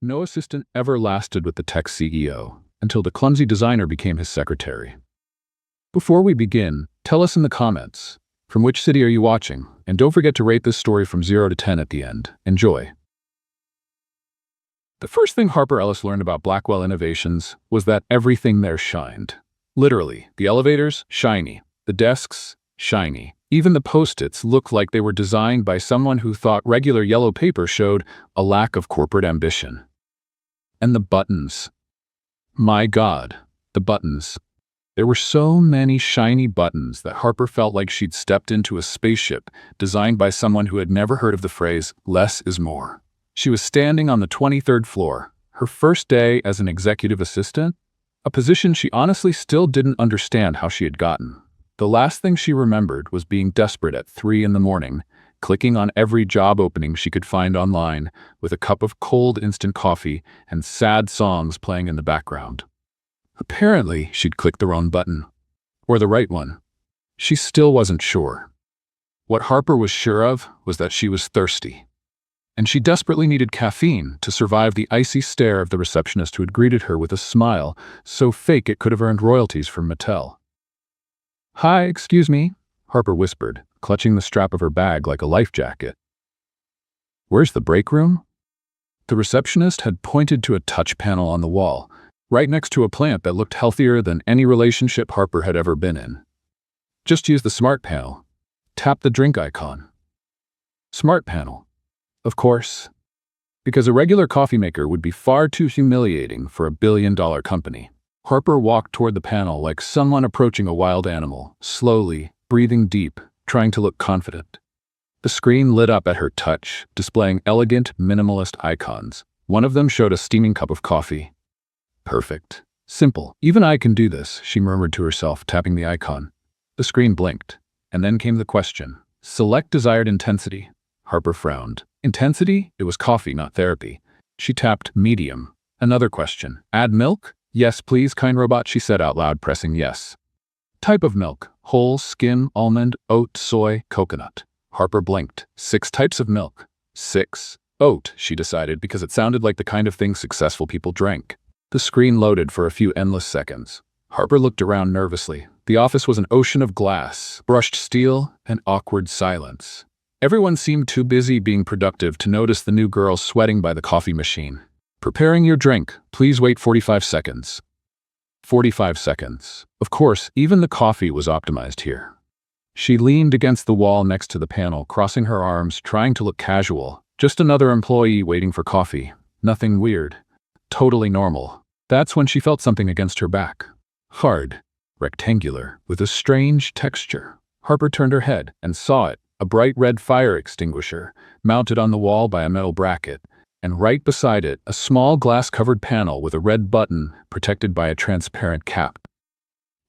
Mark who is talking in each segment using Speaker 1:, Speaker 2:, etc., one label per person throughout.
Speaker 1: No assistant ever lasted with the tech CEO until the clumsy designer became his secretary. Before we begin, tell us in the comments, from which city are you watching? And don't forget to rate this story from 0 to 10 at the end. Enjoy. The first thing Harper Ellis learned about Blackwell Innovations was that everything there shined. Literally, the elevators, shiny. The desks, shiny. Even the Post-its looked like they were designed by someone who thought regular yellow paper showed a lack of corporate ambition. And the buttons. My God, the buttons. There were so many shiny buttons that Harper felt like she'd stepped into a spaceship designed by someone who had never heard of the phrase, less is more. She was standing on the 23rd floor, her first day as an executive assistant, a position she honestly still didn't understand how she had gotten. The last thing she remembered was being desperate at 3 in the morning, clicking on every job opening she could find online with a cup of cold instant coffee and sad songs playing in the background. Apparently, she'd clicked the wrong button. Or the right one. She still wasn't sure. What Harper was sure of was that she was thirsty. And she desperately needed caffeine to survive the icy stare of the receptionist who had greeted her with a smile so fake it could have earned royalties from Mattel. "Hi, excuse me," Harper whispered, clutching the strap of her bag like a life jacket. "Where's the break room?" The receptionist had pointed to a touch panel on the wall, right next to a plant that looked healthier than any relationship Harper had ever been in. "Just use the Smart Panel. Tap the drink icon." Smart Panel. Of course. Because a regular coffee maker would be far too humiliating for a billion-dollar company. Harper walked toward the panel like someone approaching a wild animal, slowly, breathing deep, trying to look confident. The screen lit up at her touch, displaying elegant, minimalist icons. One of them showed a steaming cup of coffee. Perfect. Simple. Even I can do this, she murmured to herself, tapping the icon. The screen blinked, and then came the question. Select desired intensity. Harper frowned. Intensity? It was coffee, not therapy. She tapped medium. Another question. Add milk? Yes, please, kind robot, she said out loud, pressing yes. Type of milk. Whole, skim, almond, oat, soy, coconut. Harper blinked. 6 types of milk. 6. Oat, she decided, because it sounded like the kind of thing successful people drank. The screen loaded for a few endless seconds. Harper looked around nervously. The office was an ocean of glass, brushed steel, and awkward silence. Everyone seemed too busy being productive to notice the new girl sweating by the coffee machine. Preparing your drink. Please wait 45 seconds. 45 seconds. Of course, even the coffee was optimized here. She leaned against the wall next to the panel, crossing her arms, trying to look casual. Just another employee waiting for coffee. Nothing weird. Totally normal. That's when she felt something against her back. Hard. Rectangular. With a strange texture. Harper turned her head and saw it. A bright red fire extinguisher, mounted on the wall by a metal bracket, and right beside it, a small glass-covered panel with a red button protected by a transparent cap.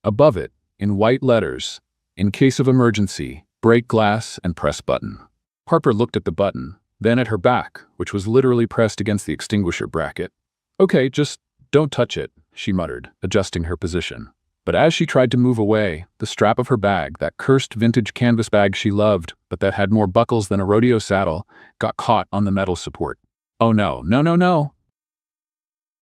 Speaker 1: Above it, in white letters, in case of emergency, break glass and press button. Harper looked at the button, then at her back, which was literally pressed against the extinguisher bracket. Okay, just don't touch it, she muttered, adjusting her position. But as she tried to move away, the strap of her bag, that cursed vintage canvas bag she loved, but that had more buckles than a rodeo saddle, got caught on the metal support. Oh no, no, no, no!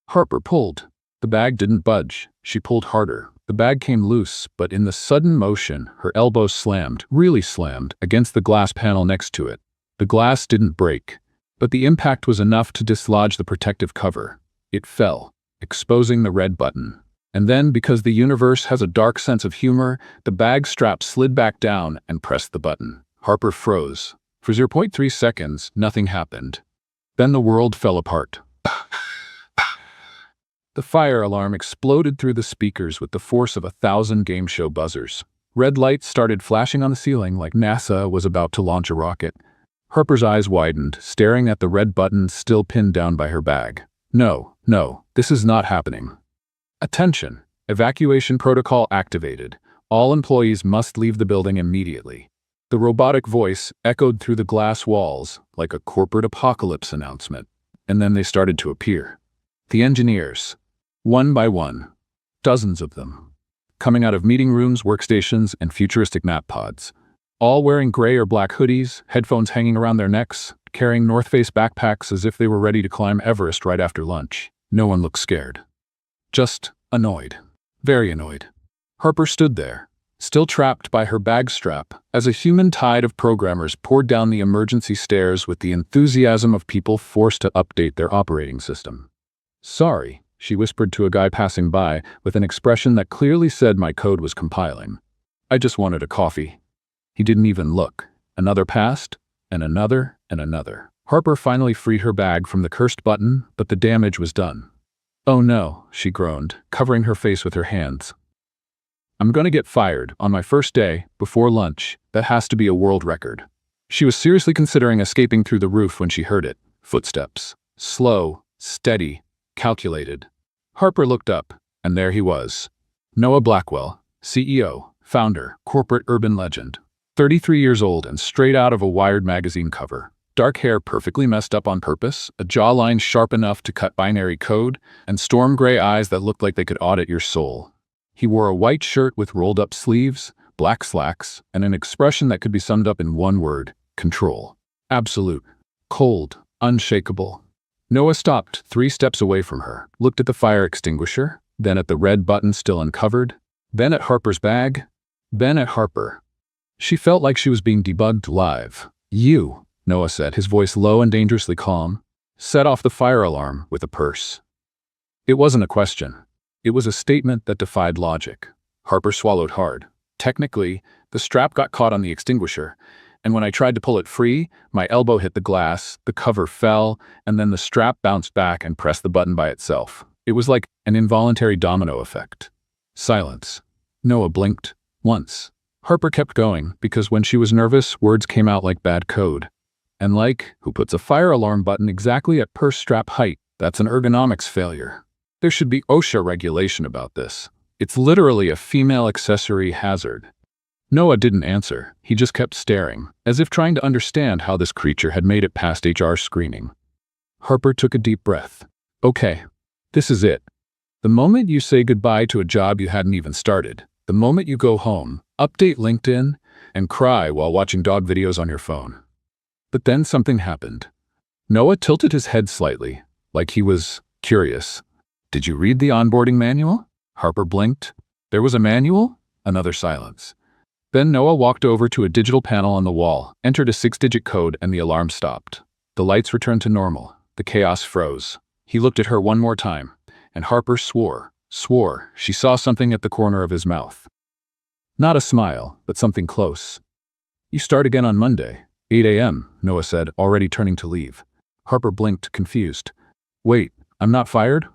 Speaker 1: Harper pulled. The bag didn't budge. She pulled harder. The bag came loose, but in the sudden motion, her elbow slammed, really slammed, against the glass panel next to it. The glass didn't break, but the impact was enough to dislodge the protective cover. It fell, exposing the red button. And then, because the universe has a dark sense of humor, the bag strap slid back down and pressed the button. Harper froze. For 0.3 seconds, nothing happened. Then the world fell apart. The fire alarm exploded through the speakers with the force of 1,000 game show buzzers. Red lights started flashing on the ceiling like NASA was about to launch a rocket. Harper's eyes widened, staring at the red button still pinned down by her bag. No, this is not happening. Attention! Evacuation protocol activated. All employees must leave the building immediately. The robotic voice echoed through the glass walls like a corporate apocalypse announcement. And then they started to appear. The engineers. One by one. Dozens of them. Coming out of meeting rooms, workstations, and futuristic nap pods. All wearing gray or black hoodies, headphones hanging around their necks, carrying North Face backpacks as if they were ready to climb Everest right after lunch. No one looked scared. Just annoyed. Very annoyed. Harper stood there, still trapped by her bag strap, as a human tide of programmers poured down the emergency stairs with the enthusiasm of people forced to update their operating system. "Sorry," she whispered to a guy passing by with an expression that clearly said my code was compiling. "I just wanted a coffee." He didn't even look. Another passed, and another, and another. Harper finally freed her bag from the cursed button, but the damage was done. "Oh no," she groaned, covering her face with her hands. "I'm gonna get fired on my first day, before lunch. That has to be a world record." She was seriously considering escaping through the roof when she heard it. Footsteps. Slow, steady, calculated. Harper looked up, and there he was. Noah Blackwell, CEO, founder, corporate urban legend. 33 years old and straight out of a Wired magazine cover. Dark hair perfectly messed up on purpose, a jawline sharp enough to cut binary code, and storm gray eyes that looked like they could audit your soul. He wore a white shirt with rolled-up sleeves, black slacks, and an expression that could be summed up in one word: control. Absolute. Cold. Unshakable. Noah stopped 3 steps away from her, looked at the fire extinguisher, then at the red button still uncovered, then at Harper's bag, then at Harper. She felt like she was being debugged live. "You," Noah said, his voice low and dangerously calm, "set off the fire alarm with a purse." It wasn't a question. It was a statement that defied logic. Harper swallowed hard. Technically, the strap got caught on the extinguisher, and when I tried to pull it free, my elbow hit the glass, the cover fell, and then the strap bounced back and pressed the button by itself. It was like an involuntary domino effect. Silence. Noah blinked. Once. Harper kept going, because when she was nervous, words came out like bad code. And like, who puts a fire alarm button exactly at purse strap height? That's an ergonomics failure. There should be OSHA regulation about this. It's literally a female accessory hazard. Noah didn't answer. He just kept staring, as if trying to understand how this creature had made it past HR screening. Harper took a deep breath. "Okay, this is it. The moment you say goodbye to a job you hadn't even started, the moment you go home, update LinkedIn, and cry while watching dog videos on your phone." But then something happened. Noah tilted his head slightly, like he was curious. "Did you read the onboarding manual?" Harper blinked. "There was a manual?" Another silence. Then Noah walked over to a digital panel on the wall, entered a 6-digit code, and the alarm stopped. The lights returned to normal. The chaos froze. He looked at her one more time, and Harper swore she saw something at the corner of his mouth. Not a smile, but something close. "You start again on Monday, 8 a.m., Noah said, already turning to leave. Harper blinked, confused. "Wait, I'm not fired?"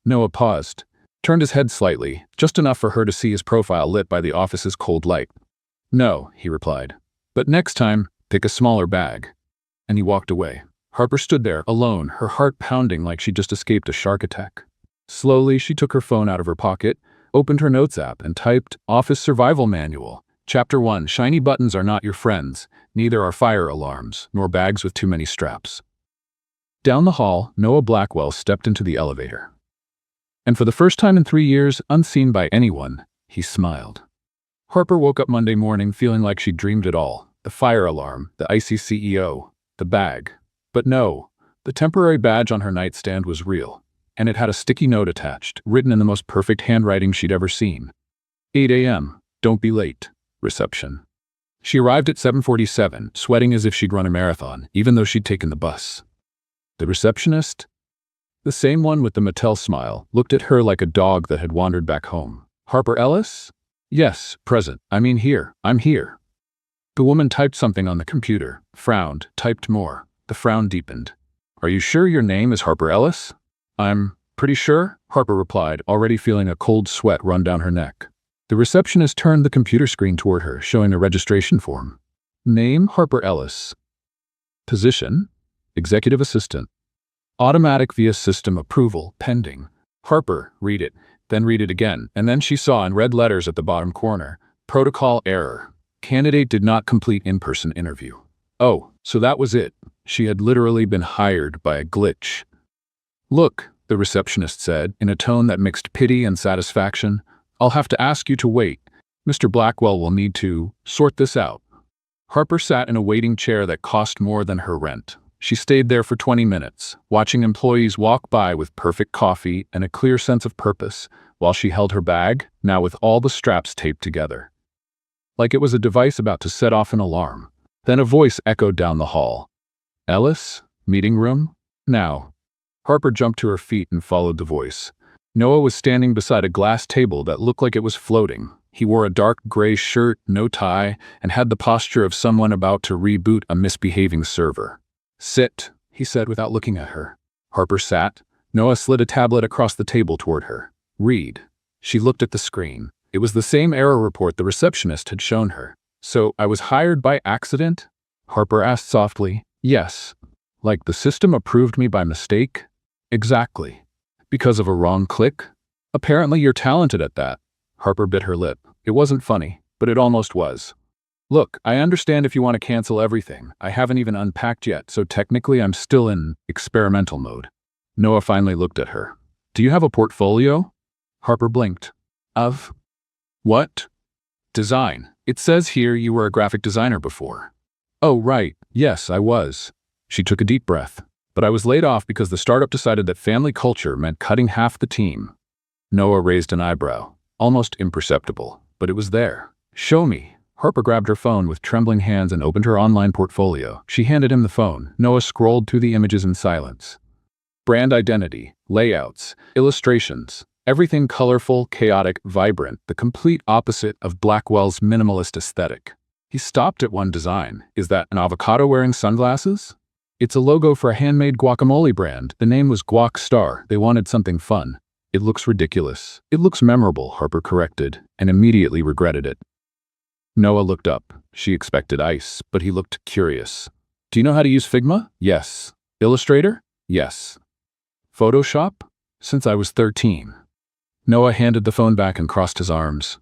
Speaker 1: Noah paused, turned his head slightly, just enough for her to see his profile lit by the office's cold light. "No," he replied. "But next time, pick a smaller bag." And he walked away. Harper stood there, alone, her heart pounding like she'd just escaped a shark attack. Slowly, she took her phone out of her pocket, opened her notes app, and typed, "Office Survival Manual. Chapter 1, Shiny buttons are not your friends. Neither are fire alarms, nor bags with too many straps." Down the hall, Noah Blackwell stepped into the elevator. And for the first time in 3 years, unseen by anyone, he smiled. Harper woke up Monday morning feeling like she'd dreamed it all. The fire alarm, the icy CEO, the bag. But no, the temporary badge on her nightstand was real, and it had a sticky note attached, written in the most perfect handwriting she'd ever seen. 8 a.m., don't be late. Reception. She arrived at 7:47, sweating as if she'd run a marathon, even though she'd taken the bus. The receptionist, the same one with the Mattel smile, looked at her like a dog that had wandered back home. "Harper Ellis?" "Yes, present. I mean here. I'm here." The woman typed something on the computer, frowned, typed more. The frown deepened. "Are you sure your name is Harper Ellis?" "I'm pretty sure," Harper replied, already feeling a cold sweat run down her neck. The receptionist turned the computer screen toward her, showing a registration form. Name, Harper Ellis. Position, Executive Assistant. Automatic via system approval, pending. Harper, read it, then read it again, and then she saw in red letters at the bottom corner, protocol error. Candidate did not complete in-person interview. Oh, so that was it. She had literally been hired by a glitch. "Look," the receptionist said, in a tone that mixed pity and satisfaction, "I'll have to ask you to wait. Mr. Blackwell will need to sort this out." Harper sat in a waiting chair that cost more than her rent. She stayed there for 20 minutes, watching employees walk by with perfect coffee and a clear sense of purpose, while she held her bag, now with all the straps taped together. Like it was a device about to set off an alarm. Then a voice echoed down the hall. "Ellis? Meeting room? Now." Harper jumped to her feet and followed the voice. Noah was standing beside a glass table that looked like it was floating. He wore a dark gray shirt, no tie, and had the posture of someone about to reboot a misbehaving server. "Sit," he said without looking at her. Harper sat. Noah slid a tablet across the table toward her. "Read." She looked at the screen. It was the same error report the receptionist had shown her. "So I was hired by accident?" Harper asked softly. "Yes." "Like the system approved me by mistake?" "Exactly." "Because of a wrong click?" "Apparently you're talented at that." Harper bit her lip. It wasn't funny, but it almost was. "Look, I understand if you want to cancel everything. I haven't even unpacked yet, so technically I'm still in experimental mode." Noah finally looked at her. "Do you have a portfolio?" Harper blinked. "Of what?" "Design. It says here you were a graphic designer before." "Oh, right. Yes, I was." She took a deep breath. "But I was laid off because the startup decided that family culture meant cutting half the team." Noah raised an eyebrow. Almost imperceptible, but it was there. "Show me." Harper grabbed her phone with trembling hands and opened her online portfolio. She handed him the phone. Noah scrolled through the images in silence. Brand identity, layouts, illustrations, everything colorful, chaotic, vibrant, the complete opposite of Blackwell's minimalist aesthetic. He stopped at one design. "Is that an avocado wearing sunglasses?" "It's a logo for a handmade guacamole brand. The name was Guac Star. They wanted something fun." "It looks ridiculous." "It looks memorable," Harper corrected, and immediately regretted it. Noah looked up. She expected ice, but he looked curious. "Do you know how to use Figma?" "Yes." "Illustrator?" "Yes." "Photoshop?" "Since I was 13. Noah handed the phone back and crossed his arms.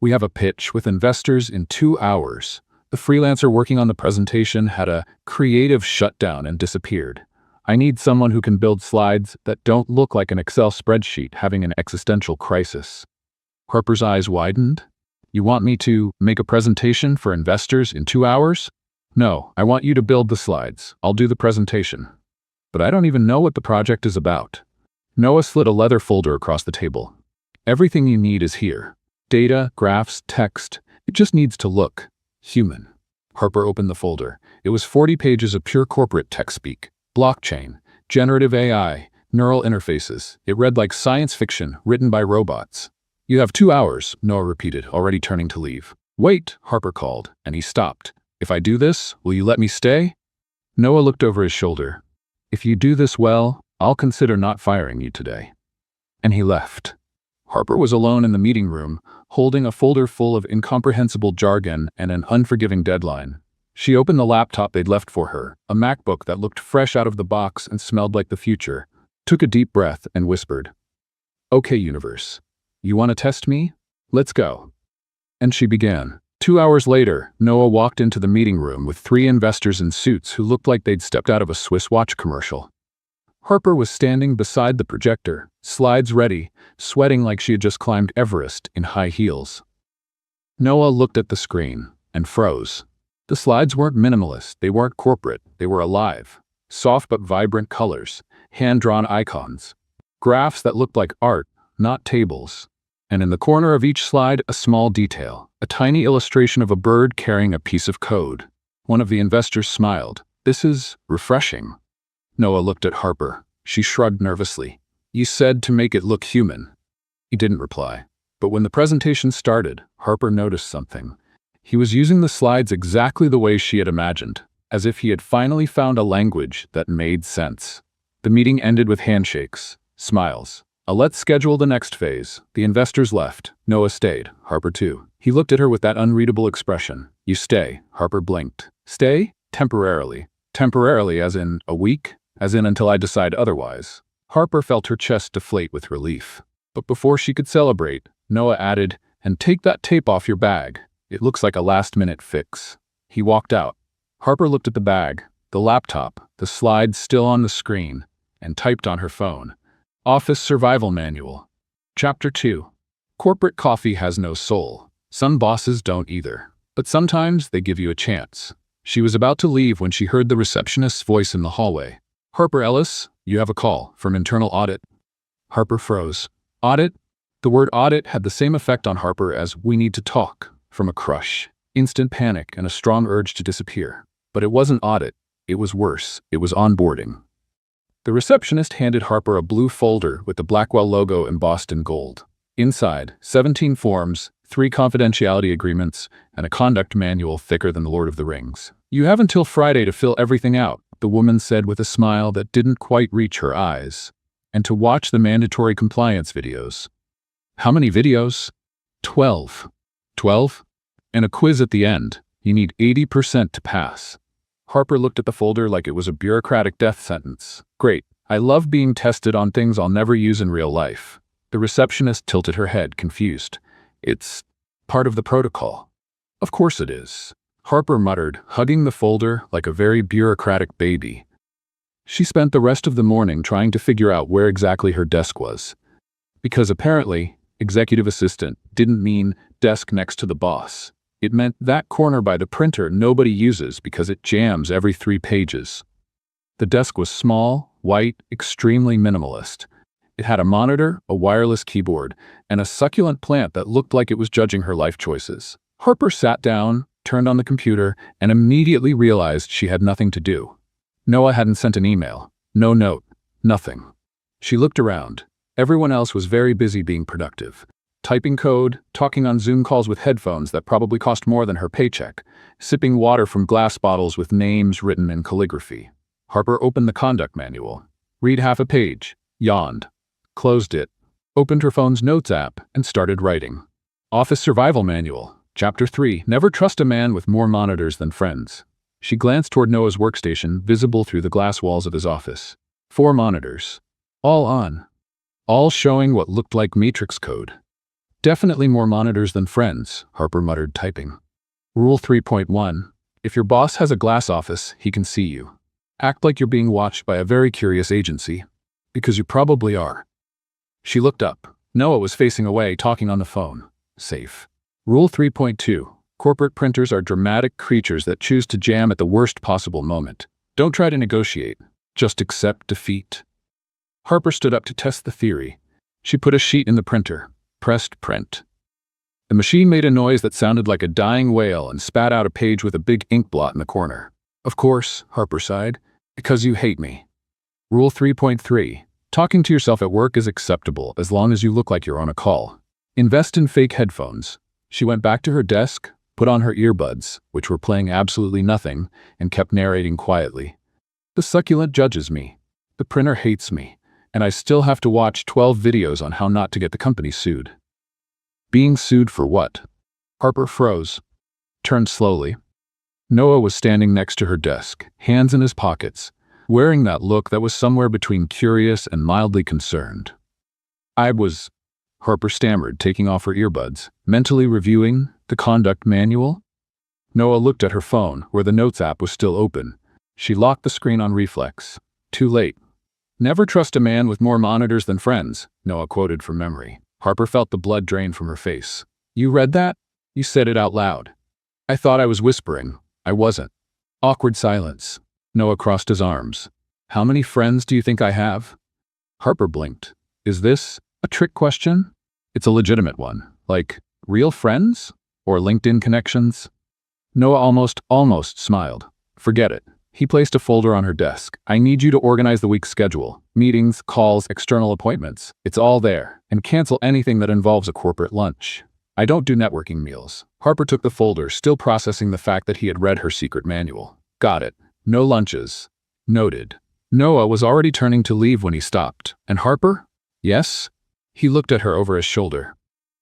Speaker 1: "We have a pitch with investors in 2 hours. The freelancer working on the presentation had a creative shutdown and disappeared. I need someone who can build slides that don't look like an Excel spreadsheet having an existential crisis." Harper's eyes widened. "You want me to make a presentation for investors in 2 hours?" "No, I want you to build the slides. I'll do the presentation." "But I don't even know what the project is about." Noah slid a leather folder across the table. "Everything you need is here. Data, graphs, text. It just needs to look human." Harper opened the folder. It was 40 pages of pure corporate tech speak. Blockchain, generative AI, neural interfaces. It read like science fiction written by robots. "You have 2 hours, Noah repeated, already turning to leave. "Wait," Harper called, and he stopped. "If I do this, will you let me stay?" Noah looked over his shoulder. "If you do this well, I'll consider not firing you today." And he left. Harper was alone in the meeting room, holding a folder full of incomprehensible jargon and an unforgiving deadline. She opened the laptop they'd left for her, a MacBook that looked fresh out of the box and smelled like the future, took a deep breath and whispered, "Okay, universe. You want to test me? Let's go." And she began. 2 hours later, Noah walked into the meeting room with 3 investors in suits who looked like they'd stepped out of a Swiss watch commercial. Harper was standing beside the projector, slides ready, sweating like she had just climbed Everest in high heels. Noah looked at the screen and froze. The slides weren't minimalist, they weren't corporate, they were alive. Soft but vibrant colors, hand-drawn icons, graphs that looked like art, not tables. And in the corner of each slide, a small detail, a tiny illustration of a bird carrying a piece of code. One of the investors smiled. "This is refreshing." Noah looked at Harper. She shrugged nervously. "You said to make it look human." He didn't reply. But when the presentation started, Harper noticed something. He was using the slides exactly the way she had imagined, as if he had finally found a language that made sense. The meeting ended with handshakes, smiles. "Let's schedule the next phase." The investors left. Noah stayed. Harper too. He looked at her with that unreadable expression. "You stay." Harper blinked. "Stay? Temporarily." "Temporarily as in a week? As in until I decide otherwise." Harper felt her chest deflate with relief. But before she could celebrate, Noah added, "And take that tape off your bag. It looks like a last-minute fix." He walked out. Harper looked at the bag, the laptop, the slides still on the screen, and typed on her phone. Office Survival Manual. Chapter 2. Corporate coffee has no soul. Some bosses don't either. But sometimes they give you a chance. She was about to leave when she heard the receptionist's voice in the hallway. "Harper Ellis, you have a call from internal audit." Harper froze. Audit? The word audit had the same effect on Harper as "we need to talk" from a crush. Instant panic and a strong urge to disappear. But it wasn't audit. It was worse. It was onboarding. The receptionist handed Harper a blue folder with the Blackwell logo embossed in gold. Inside, 17 forms, 3 confidentiality agreements, and a conduct manual thicker than the Lord of the Rings. "You have until Friday to fill everything out," the woman said with a smile that didn't quite reach her eyes, "and to watch the mandatory compliance videos." How many videos? 12. 12? And a quiz at the end. You need 80% to pass. Harper looked at the folder like it was a bureaucratic death sentence. Great. I love being tested on things I'll never use in real life. The receptionist tilted her head, confused. "It's part of the protocol." "Of course it is," Harper muttered, hugging the folder like a very bureaucratic baby. She spent the rest of the morning trying to figure out where exactly her desk was. Because apparently, executive assistant didn't mean desk next to the boss. It meant that corner by the printer nobody uses because it jams every 3 pages. The desk was small, white, extremely minimalist. It had a monitor, a wireless keyboard, and a succulent plant that looked like it was judging her life choices. Harper sat down, turned on the computer, and immediately realized she had nothing to do. Noah hadn't sent an email. No note. Nothing. She looked around. Everyone else was very busy being productive. Typing code, talking on Zoom calls with headphones that probably cost more than her paycheck, sipping water from glass bottles with names written in calligraphy. Harper opened the conduct manual. Read half a page. Yawned. Closed it. Opened her phone's notes app and started writing. Office Survival Manual. Chapter 3. Never trust a man with more monitors than friends. She glanced toward Noah's workstation, visible through the glass walls of his office. 4 monitors. All on. All showing what looked like matrix code. "Definitely more monitors than friends," Harper muttered, typing. Rule 3.1. If your boss has a glass office, he can see you. Act like you're being watched by a very curious agency. Because you probably are. She looked up. Noah was facing away, talking on the phone. Safe. Rule 3.2. Corporate printers are dramatic creatures that choose to jam at the worst possible moment. Don't try to negotiate. Just accept defeat. Harper stood up to test the theory. She put a sheet in the printer. Pressed print. The machine made a noise that sounded like a dying whale and spat out a page with a big ink blot in the corner. "Of course," Harper sighed, "because you hate me." Rule 3.3. Talking to yourself at work is acceptable as long as you look like you're on a call. Invest in fake headphones. She went back to her desk, put on her earbuds, which were playing absolutely nothing, and kept narrating quietly. "The succulent judges me. The printer hates me. And I still have to watch 12 videos on how not to get the company sued." Being sued for what? Harper froze. Turned slowly. Noah was standing next to her desk, hands in his pockets, wearing that look that was somewhere between curious and mildly concerned. Harper stammered, taking off her earbuds, mentally reviewing the conduct manual. Noah looked at her phone, where the notes app was still open. She locked the screen on reflex. Too late. "Never trust a man with more monitors than friends," Noah quoted from memory. Harper felt the blood drain from her face. "You read that? You said it out loud." "I thought I was whispering. I wasn't." Awkward silence. Noah crossed his arms. "How many friends do you think I have?" Harper blinked. "Is this a trick question?" "It's a legitimate one. Like, real friends? Or LinkedIn connections?" Noah almost smiled. "Forget it." He placed a folder on her desk. "I need you to organize the week's schedule. Meetings, calls, external appointments. It's all there. And cancel anything that involves a corporate lunch. I don't do networking meals." Harper took the folder, still processing the fact that he had read her secret manual. "Got it. No lunches." Noted. Noah was already turning to leave when he stopped. "And Harper?" "Yes?" He looked at her over his shoulder.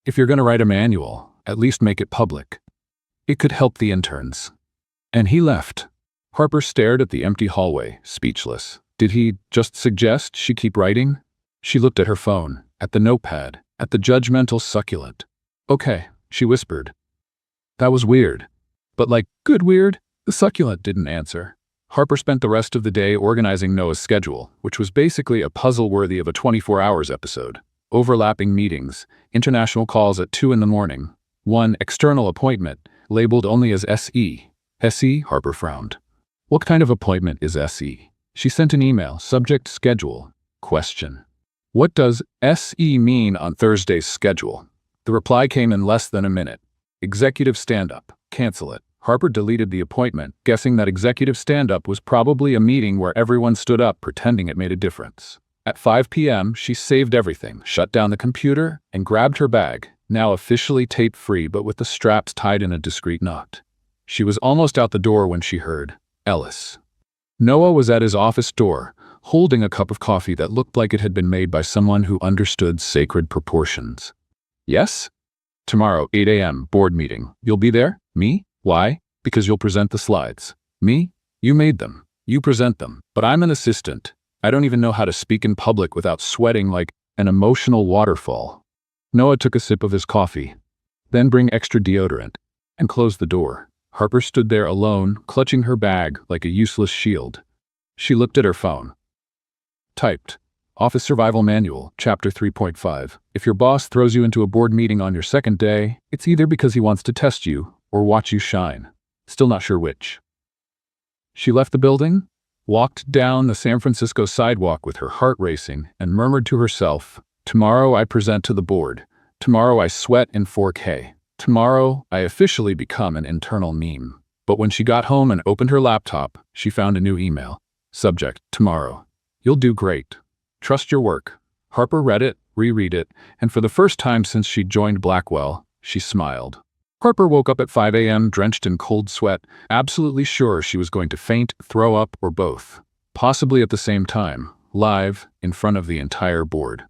Speaker 1: "If you're going to write a manual, at least make it public. It could help the interns." And he left. Harper stared at the empty hallway, speechless. Did he just suggest she keep writing? She looked at her phone, at the notepad, at the judgmental succulent. "Okay," she whispered. That was weird. But like, good weird? The succulent didn't answer. Harper spent the rest of the day organizing Noah's schedule, which was basically a puzzle worthy of a 24 Hours episode. Overlapping meetings, international calls at 2 in the morning, one external appointment, labeled only as SE, SE, Harper frowned. What kind of appointment is SE? She sent an email, subject schedule, question. What does SE mean on Thursday's schedule? The reply came in less than a minute. Executive stand-up, cancel it. Harper deleted the appointment, guessing that executive stand-up was probably a meeting where everyone stood up pretending it made a difference. At 5 p.m., she saved everything, shut down the computer, and grabbed her bag, now officially tape-free but with the straps tied in a discreet knot. She was almost out the door when she heard Ellis. Noah was at his office door, holding a cup of coffee that looked like it had been made by someone who understood sacred proportions. Yes? Tomorrow, 8 a.m., board meeting. You'll be there? Me? Why? Because you'll present the slides. Me? You made them. You present them. But I'm an assistant. I don't even know how to speak in public without sweating like an emotional waterfall. Noah took a sip of his coffee. Then bring extra deodorant. And closed the door. Harper stood there alone, clutching her bag like a useless shield. She looked at her phone. Typed. Office Survival Manual, Chapter 3.5. If your boss throws you into a board meeting on your second day, it's either because he wants to test you or watch you shine. Still not sure which. She left the building, walked down the San Francisco sidewalk with her heart racing, and murmured to herself, "Tomorrow I present to the board. Tomorrow I sweat in 4K. Tomorrow I officially become an internal meme." But when she got home and opened her laptop, she found a new email. Subject, tomorrow. You'll do great. Trust your work. Harper read it, reread it, and for the first time since she joined Blackwell, she smiled. Harper woke up at 5 a.m. drenched in cold sweat, absolutely sure she was going to faint, throw up, or both. Possibly at the same time, live, in front of the entire board.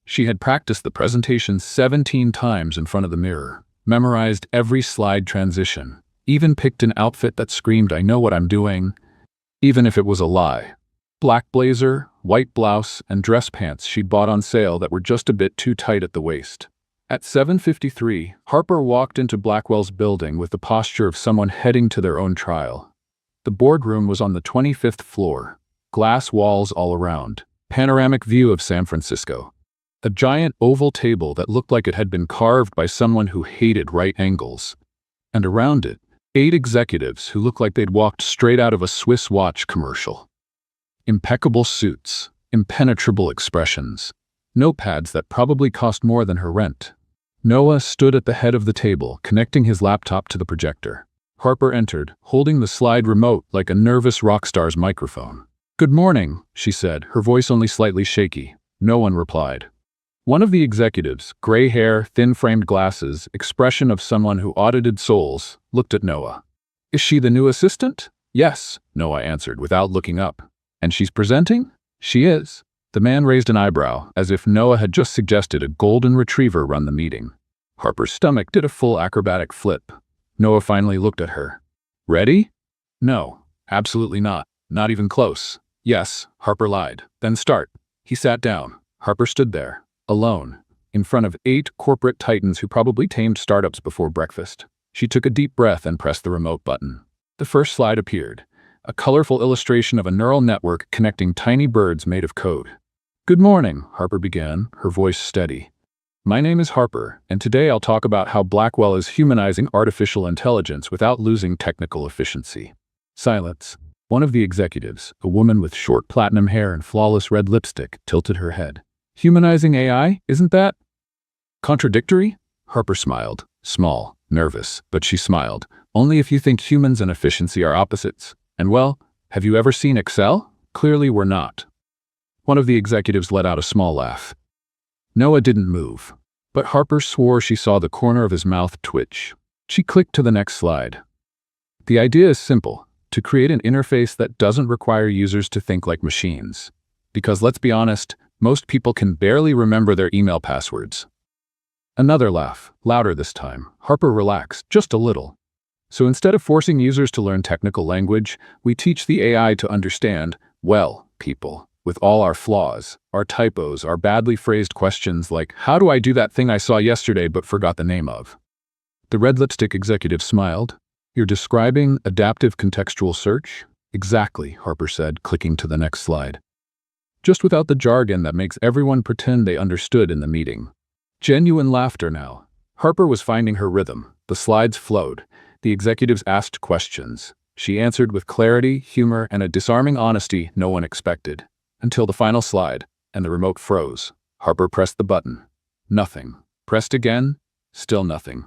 Speaker 1: She had practiced the presentation 17 times in front of the mirror, memorized every slide transition, even picked an outfit that screamed, "I know what I'm doing," even if it was a lie. Black blazer, white blouse, and dress pants she'd bought on sale that were just a bit too tight at the waist. At 7:53, Harper walked into Blackwell's building with the posture of someone heading to their own trial. The boardroom was on the 25th floor, glass walls all around, panoramic view of San Francisco. A giant oval table that looked like it had been carved by someone who hated right angles. And around it, 8 executives who looked like they'd walked straight out of a Swiss watch commercial. Impeccable suits, impenetrable expressions, notepads that probably cost more than her rent. Noah stood at the head of the table, connecting his laptop to the projector. Harper entered, holding the slide remote like a nervous rock star's microphone. "Good morning," she said, her voice only slightly shaky. No one replied. One of the executives, gray hair, thin-framed glasses, expression of someone who audited souls, looked at Noah. "Is she the new assistant?" "Yes," Noah answered without looking up. "And she's presenting?" "She is." The man raised an eyebrow, as if Noah had just suggested a golden retriever run the meeting. Harper's stomach did a full acrobatic flip. Noah finally looked at her. "Ready?" "No, absolutely not. Not even close." "Yes," Harper lied. "Then start." He sat down. Harper stood there, alone, in front of 8 corporate titans who probably tamed startups before breakfast. She took a deep breath and pressed the remote button. The first slide appeared, a colorful illustration of a neural network connecting tiny birds made of code. "Good morning," Harper began, her voice steady. "My name is Harper, and today I'll talk about how Blackwell is humanizing artificial intelligence without losing technical efficiency." Silence. One of the executives, a woman with short platinum hair and flawless red lipstick, tilted her head. "Humanizing AI, isn't that contradictory?" Harper smiled. Small, nervous, but she smiled. "Only if you think humans and efficiency are opposites. And well, have you ever seen Excel? Clearly we're not." One of the executives let out a small laugh. Noah didn't move, but Harper swore she saw the corner of his mouth twitch. She clicked to the next slide. "The idea is simple, to create an interface that doesn't require users to think like machines. Because let's be honest, most people can barely remember their email passwords." Another laugh, louder this time. Harper relaxed, just a little. "So instead of forcing users to learn technical language, we teach the AI to understand, well, people, with all our flaws, our typos, our badly phrased questions like, how do I do that thing I saw yesterday but forgot the name of?" The red lipstick executive smiled. "You're describing adaptive contextual search?" "Exactly," Harper said, clicking to the next slide. Just without the jargon that makes everyone pretend they understood in the meeting. Genuine laughter now. Harper was finding her rhythm. The slides flowed. The executives asked questions. She answered with clarity, humor, and a disarming honesty no one expected. Until the final slide, and the remote froze. Harper pressed the button. Nothing. Pressed again. Still nothing.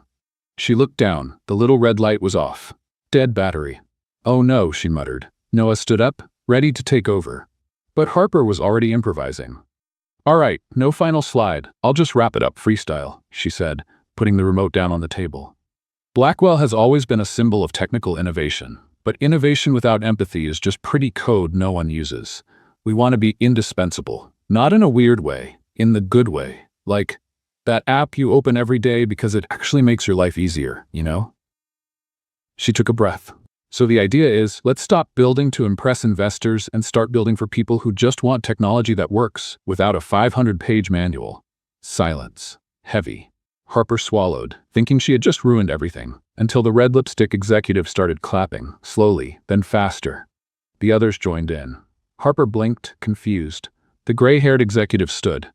Speaker 1: She looked down. The little red light was off. Dead battery. Oh no, she muttered. Noah stood up, ready to take over. But Harper was already improvising. All right, no final slide. I'll just wrap it up freestyle, she said, putting the remote down on the table. Blackwell has always been a symbol of technical innovation, but innovation without empathy is just pretty code no one uses. We want to be indispensable, not in a weird way, in the good way, like that app you open every day because it actually makes your life easier, you know? She took a breath. So the idea is, let's stop building to impress investors and start building for people who just want technology that works, without a 500-page manual. Silence. Heavy. Harper swallowed, thinking she had just ruined everything, until the red lipstick executive started clapping, slowly, then faster. The others joined in. Harper blinked, confused. The gray-haired executive stood.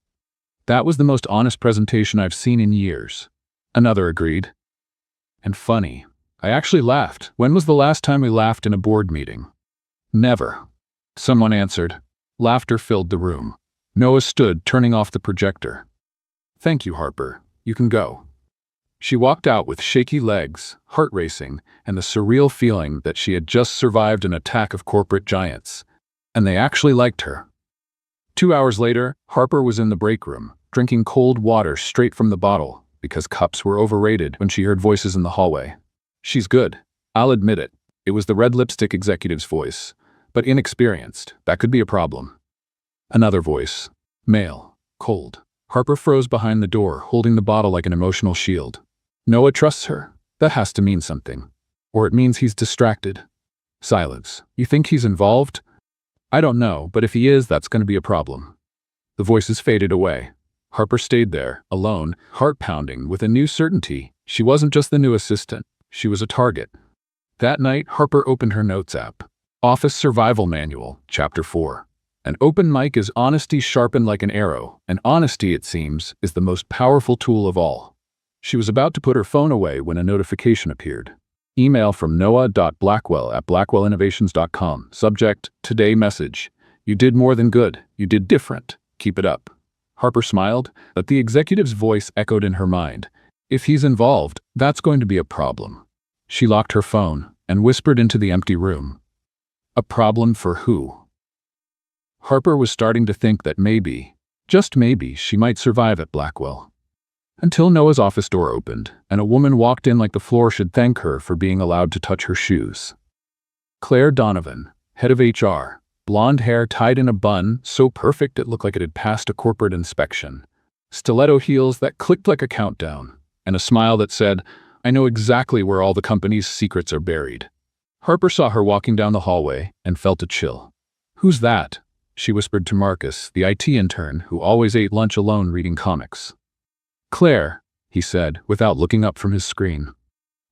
Speaker 1: That was the most honest presentation I've seen in years. Another agreed. And funny. I actually laughed. When was the last time we laughed in a board meeting? Never. Someone answered. Laughter filled the room. Noah stood, turning off the projector. Thank you, Harper. You can go. She walked out with shaky legs, heart racing, and the surreal feeling that she had just survived an attack of corporate giants. And they actually liked her. 2 hours later, Harper was in the break room, drinking cold water straight from the bottle, because cups were overrated, when she heard voices in the hallway. She's good. I'll admit it. It was the red lipstick executive's voice. But inexperienced. That could be a problem. Another voice. Male. Cold. Harper froze behind the door, holding the bottle like an emotional shield. Noah trusts her. That has to mean something. Or it means he's distracted. Silence. You think he's involved? I don't know, but if he is, that's going to be a problem. The voices faded away. Harper stayed there, alone, heart pounding, with a new certainty. She wasn't just the new assistant. She was a target. That night, Harper opened her notes app. Office Survival Manual, Chapter 4. An open mic is honesty sharpened like an arrow, and honesty, it seems, is the most powerful tool of all. She was about to put her phone away when a notification appeared. Email from noah.blackwell@blackwellinnovations.com. Subject, Today Message. You did more than good. You did different. Keep it up. Harper smiled, but the executive's voice echoed in her mind. If he's involved, that's going to be a problem. She locked her phone and whispered into the empty room. A problem for who? Harper was starting to think that maybe, just maybe, she might survive at Blackwell. Until Noah's office door opened, and a woman walked in like the floor should thank her for being allowed to touch her shoes. Claire Donovan, head of HR, blonde hair tied in a bun, so perfect it looked like it had passed a corporate inspection. Stiletto heels that clicked like a countdown, and a smile that said, I know exactly where all the company's secrets are buried. Harper saw her walking down the hallway and felt a chill. Who's that? She whispered to Marcus, the IT intern who always ate lunch alone reading comics. Claire, he said, without looking up from his screen.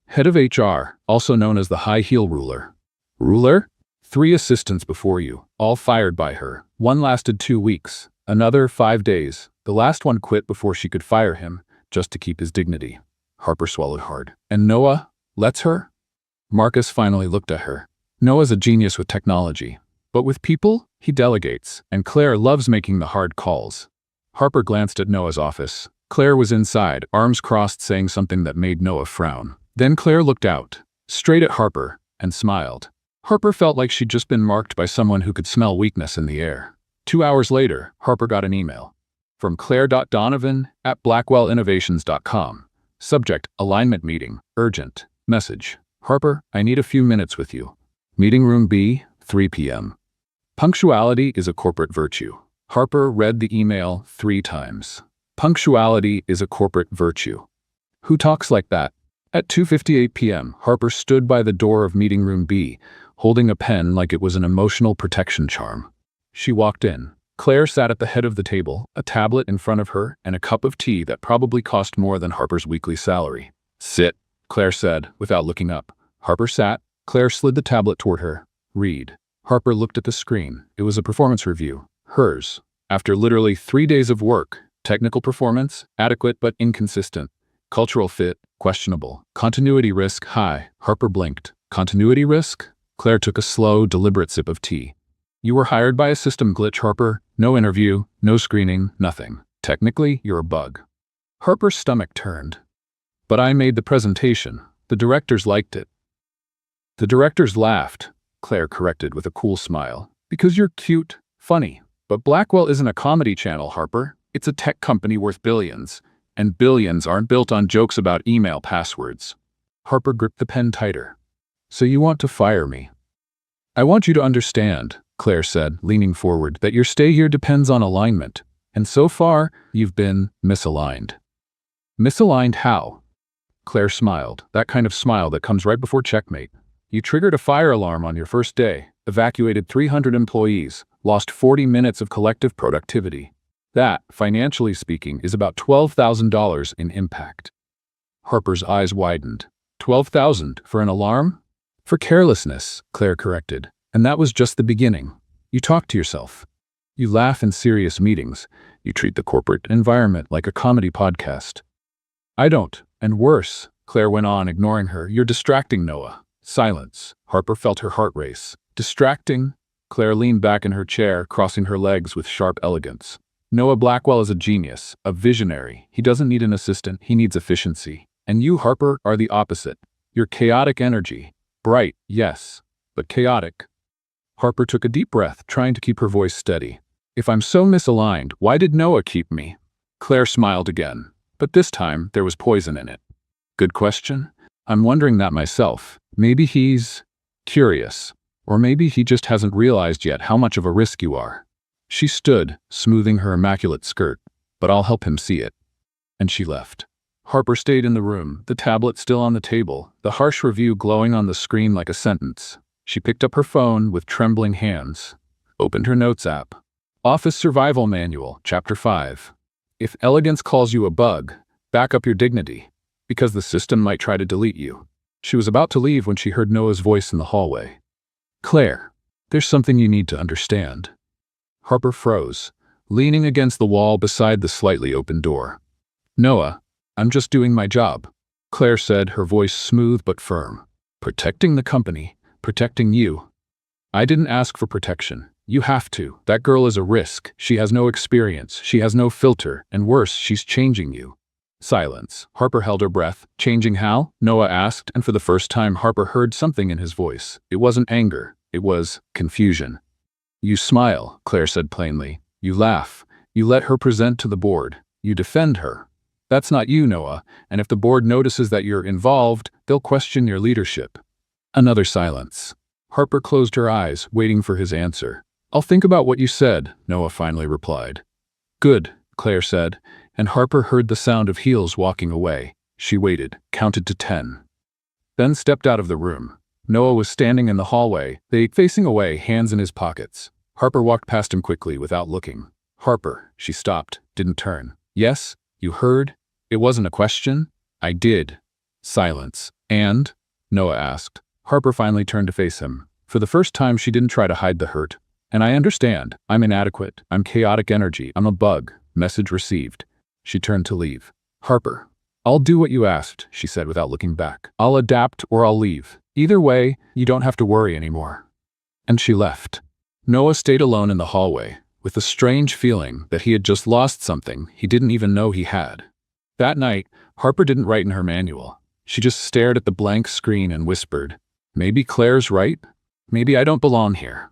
Speaker 1: Head of HR, also known as the high heel ruler. Ruler? 3 assistants before you, all fired by her. One lasted 2 weeks, another 5 days. The last one quit before she could fire him, just to keep his dignity. Harper swallowed hard. And Noah lets her? Marcus finally looked at her. Noah's a genius with technology. But with people, he delegates, and Claire loves making the hard calls. Harper glanced at Noah's office. Claire was inside, arms crossed, saying something that made Noah frown. Then Claire looked out, straight at Harper, and smiled. Harper felt like she'd just been marked by someone who could smell weakness in the air. 2 hours later, Harper got an email. From Claire.Donovan@blackwellinnovations.com. Subject, Alignment Meeting, Urgent. Message. Harper, I need a few minutes with you. Meeting room B, 3 p.m. Punctuality is a corporate virtue. Harper read the email 3 times. Punctuality is a corporate virtue. Who talks like that? At 2:58 p.m., Harper stood by the door of meeting room B, holding a pen like it was an emotional protection charm. She walked in. Claire sat at the head of the table, a tablet in front of her, and a cup of tea that probably cost more than Harper's weekly salary. Sit, Claire said, without looking up. Harper sat. Claire slid the tablet toward her. Read. Harper looked at the screen. It was a performance review. Hers. After literally 3 days of work. Technical performance, adequate but inconsistent. Cultural fit, Questionable. Continuity risk high. Harper blinked. Continuity risk? Claire took a slow, deliberate sip of tea. You were hired by a system glitch, Harper. No interview, no screening, nothing. Technically, you're a bug. Harper's stomach turned. But I made the presentation. The directors liked it. The directors laughed, Claire corrected with a cool smile. Because you're cute, funny. But Blackwell isn't a comedy channel, Harper. It's a tech company worth billions. And billions aren't built on jokes about email passwords. Harper gripped the pen tighter. So you want to fire me? I want you to understand, Claire said, leaning forward, that your stay here depends on alignment. And so far, you've been misaligned. Misaligned how? Claire smiled, that kind of smile that comes right before checkmate. You triggered a fire alarm on your first day, evacuated 300 employees, lost 40 minutes of collective productivity. That, financially speaking, is about $12,000 in impact. Harper's eyes widened. $12,000 for an alarm? For carelessness, Claire corrected. And that was just the beginning. You talk to yourself. You laugh in serious meetings. You treat the corporate environment like a comedy podcast. I don't. And worse, Claire went on, ignoring her. You're distracting Noah. Silence. Harper felt her heart race. Distracting? Claire leaned back in her chair, crossing her legs with sharp elegance. Noah Blackwell is a genius, a visionary. He doesn't need an assistant, he needs efficiency. And you, Harper, are the opposite. You're chaotic energy. Bright, yes, but chaotic. Harper took a deep breath, trying to keep her voice steady. If I'm so misaligned, why did Noah keep me? Claire smiled again, but this time there was poison in it. Good question. I'm wondering that myself. Maybe he's curious, or maybe he just hasn't realized yet how much of a risk you are. She stood, smoothing her immaculate skirt, but I'll help him see it. And she left. Harper stayed in the room, the tablet still on the table, the harsh review glowing on the screen like a sentence. She picked up her phone with trembling hands, opened her notes app. Office Survival Manual, Chapter 5. If elegance calls you a bug, back up your dignity, because the system might try to delete you. She was about to leave when she heard Noah's voice in the hallway. Claire, there's something you need to understand. Harper froze, leaning against the wall beside the slightly open door. Noah, I'm just doing my job, Claire said, her voice smooth but firm. Protecting the company, protecting you. I didn't ask for protection. You have to. That girl is a risk. She has no experience. She has no filter. And worse, she's changing you. Silence. Harper held her breath. Changing how? Noah asked, and for the first time Harper heard something in his voice. It wasn't anger. It was confusion. You smile, Claire said plainly. You laugh. You let her present to the board. You defend her. That's not you, Noah, and if the board notices that you're involved, they'll question your leadership. Another silence. Harper closed her eyes, waiting for his answer. I'll think about what you said, Noah finally replied. Good, Claire said, and Harper heard the sound of heels walking away. She waited, counted to 10. Then stepped out of the room. Noah was standing in the hallway, they facing away, hands in his pockets. Harper walked past him quickly without looking. Harper, she stopped, didn't turn. Yes, you heard? It wasn't a question? I did. Silence. And? Noah asked. Harper finally turned to face him. For the first time, she didn't try to hide the hurt. And I understand. I'm inadequate. I'm chaotic energy. I'm a bug. Message received. She turned to leave. Harper, I'll do what you asked, she said without looking back. I'll adapt or I'll leave. Either way, you don't have to worry anymore. And she left. Noah stayed alone in the hallway, with a strange feeling that he had just lost something he didn't even know he had. That night, Harper didn't write in her manual. She just stared at the blank screen and whispered, maybe Claire's right? Maybe I don't belong here.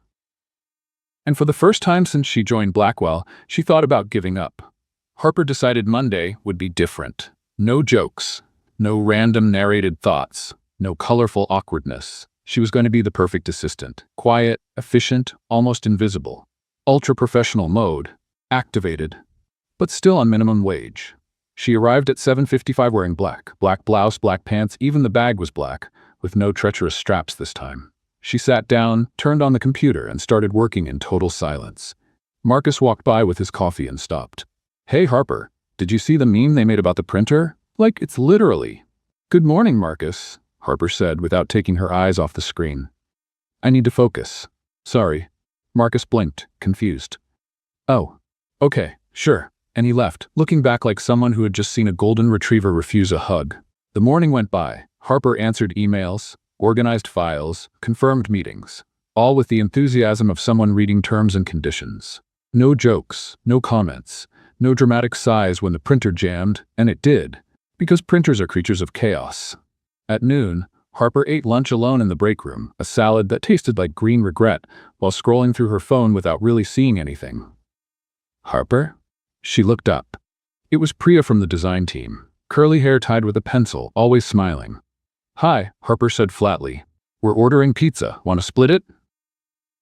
Speaker 1: And for the first time since she joined Blackwell, she thought about giving up. Harper decided Monday would be different. No jokes, no random narrated thoughts, no colorful awkwardness. She was going to be the perfect assistant. Quiet, efficient, almost invisible. Ultra-professional mode, activated, but still on minimum wage. She arrived at 7:55 wearing black blouse, black pants, even the bag was black, with no treacherous straps this time. She sat down, turned on the computer, and started working in total silence. Marcus walked by with his coffee and stopped. Hey Harper, did you see the meme they made about the printer? Like, it's literally. Good morning, Marcus, Harper said without taking her eyes off the screen. I need to focus. Sorry. Marcus blinked, confused. Oh, okay, sure. And he left, looking back like someone who had just seen a golden retriever refuse a hug. The morning went by. Harper answered emails, organized files, confirmed meetings, all with the enthusiasm of someone reading terms and conditions. No jokes, no comments, no dramatic sighs when the printer jammed, and it did, because printers are creatures of chaos. At noon, Harper ate lunch alone in the break room, a salad that tasted like green regret, while scrolling through her phone without really seeing anything. Harper? She looked up. It was Priya from the design team, curly hair tied with a pencil, always smiling. "Hi," Harper said flatly. "We're ordering pizza. Want to split it?"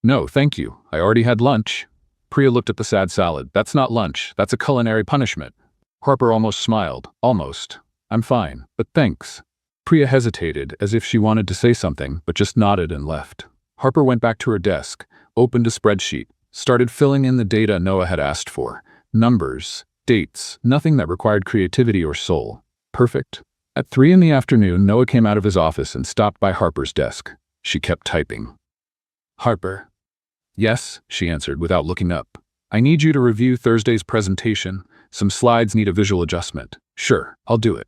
Speaker 1: "No, thank you. I already had lunch." Priya looked at the sad salad. "That's not lunch. That's a culinary punishment." Harper almost smiled. "Almost. I'm fine, but thanks." Priya hesitated, as if she wanted to say something, but just nodded and left. Harper went back to her desk, opened a spreadsheet, started filling in the data Noah had asked for. Numbers, dates, nothing that required creativity or soul. Perfect. At 3 in the afternoon, Noah came out of his office and stopped by Harper's desk. She kept typing. "Harper." "Yes," she answered without looking up. "I need you to review Thursday's presentation. Some slides need a visual adjustment." "Sure, I'll do it."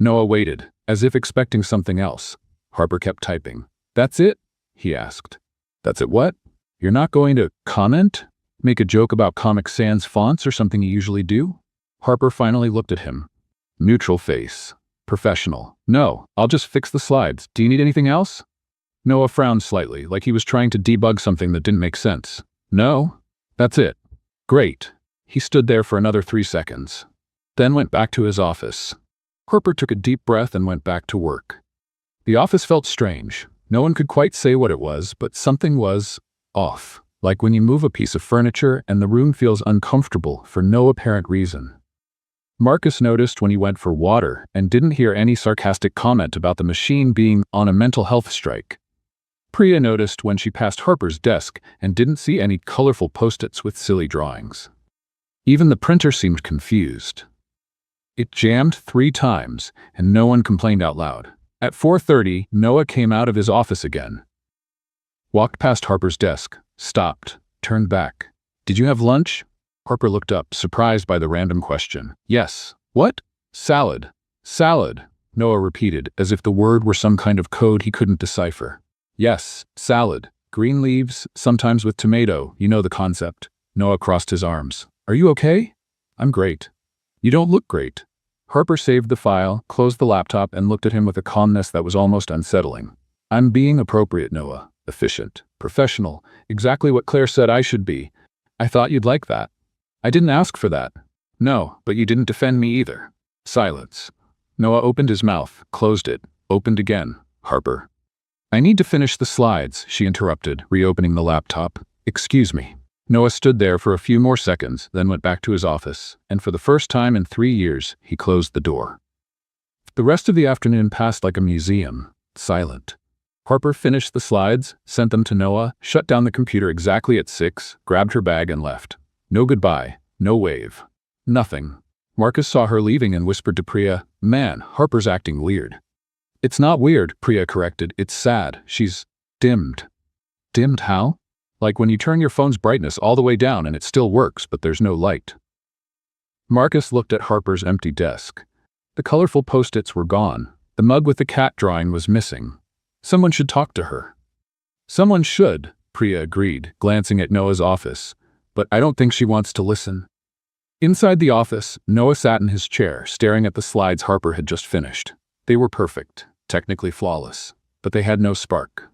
Speaker 1: Noah waited, as if expecting something else. Harper kept typing. "That's it?" he asked. "That's it what? You're not going to comment? Make a joke about Comic Sans fonts or something you usually do?" Harper finally looked at him. Neutral face. Professional. "No, I'll just fix the slides. Do you need anything else?" Noah frowned slightly, like he was trying to debug something that didn't make sense. "No? That's it." "Great." He stood there for another 3 seconds, then went back to his office. Harper took a deep breath and went back to work. The office felt strange. No one could quite say what it was, but something was off. Like when you move a piece of furniture and the room feels uncomfortable for no apparent reason. Marcus noticed when he went for water and didn't hear any sarcastic comment about the machine being on a mental health strike. Priya noticed when she passed Harper's desk and didn't see any colorful post-its with silly drawings. Even the printer seemed confused. It jammed 3 times, and no one complained out loud. At 4:30, Noah came out of his office again. Walked past Harper's desk, stopped, turned back. "Did you have lunch?" Harper looked up, surprised by the random question. "Yes." "What?" "Salad." "Salad," Noah repeated, as if the word were some kind of code he couldn't decipher. "Yes, salad. Green leaves, sometimes with tomato, you know the concept." Noah crossed his arms. "Are you okay?" "I'm great." "You don't look great." Harper saved the file, closed the laptop, and looked at him with a calmness that was almost unsettling. "I'm being appropriate, Noah. Efficient. Professional. Exactly what Claire said I should be. I thought you'd like that." "I didn't ask for that." "No, but you didn't defend me either." Silence. Noah opened his mouth, closed it, opened again. "Harper." "I need to finish the slides," she interrupted, reopening the laptop. "Excuse me." Noah stood there for a few more seconds, then went back to his office, and for the first time in 3 years, he closed the door. The rest of the afternoon passed like a museum, silent. Harper finished the slides, sent them to Noah, shut down the computer exactly at 6, grabbed her bag and left. No goodbye, no wave. Nothing. Marcus saw her leaving and whispered to Priya, "Man, Harper's acting weird." "It's not weird," Priya corrected. "It's sad. She's dimmed." "Dimmed how?" "Like when you turn your phone's brightness all the way down and it still works, but there's no light." Marcus looked at Harper's empty desk. The colorful post-its were gone. The mug with the cat drawing was missing. Someone should talk to her. "Someone should," Priya agreed, glancing at Noah's office. "But I don't think she wants to listen." Inside the office, Noah sat in his chair, staring at the slides Harper had just finished. They were perfect, technically flawless, but they had no spark.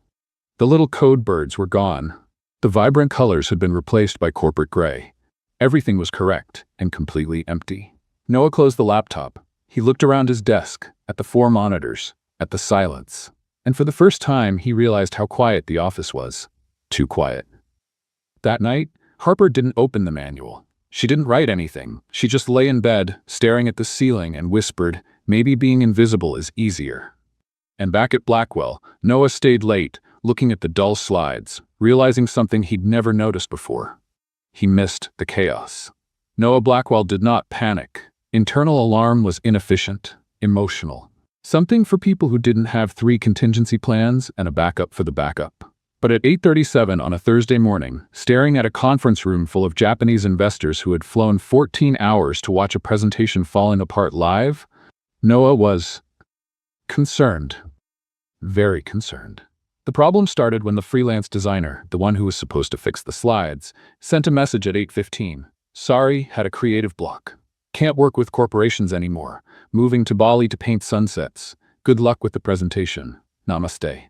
Speaker 1: The little code birds were gone. The vibrant colors had been replaced by corporate gray. Everything was correct and completely empty. Noah closed the laptop. He looked around his desk, at the 4 monitors, at the silence. And for the first time, he realized how quiet the office was. Too quiet. That night, Harper didn't open the manual. She didn't write anything. She just lay in bed, staring at the ceiling, and whispered, "Maybe being invisible is easier." And back at Blackwell, Noah stayed late, looking at the dull slides, realizing something he'd never noticed before. He missed the chaos. Noah Blackwell did not panic. Internal alarm was inefficient, emotional. Something for people who didn't have 3 contingency plans and a backup for the backup. But at 8:37 on a Thursday morning, staring at a conference room full of Japanese investors who had flown 14 hours to watch a presentation falling apart live, Noah was Concerned. Very concerned. The problem started when the freelance designer, the one who was supposed to fix the slides, sent a message at 8:15. Sorry, had a creative block. Can't work with corporations anymore. Moving to Bali to paint sunsets. Good luck with the presentation. Namaste.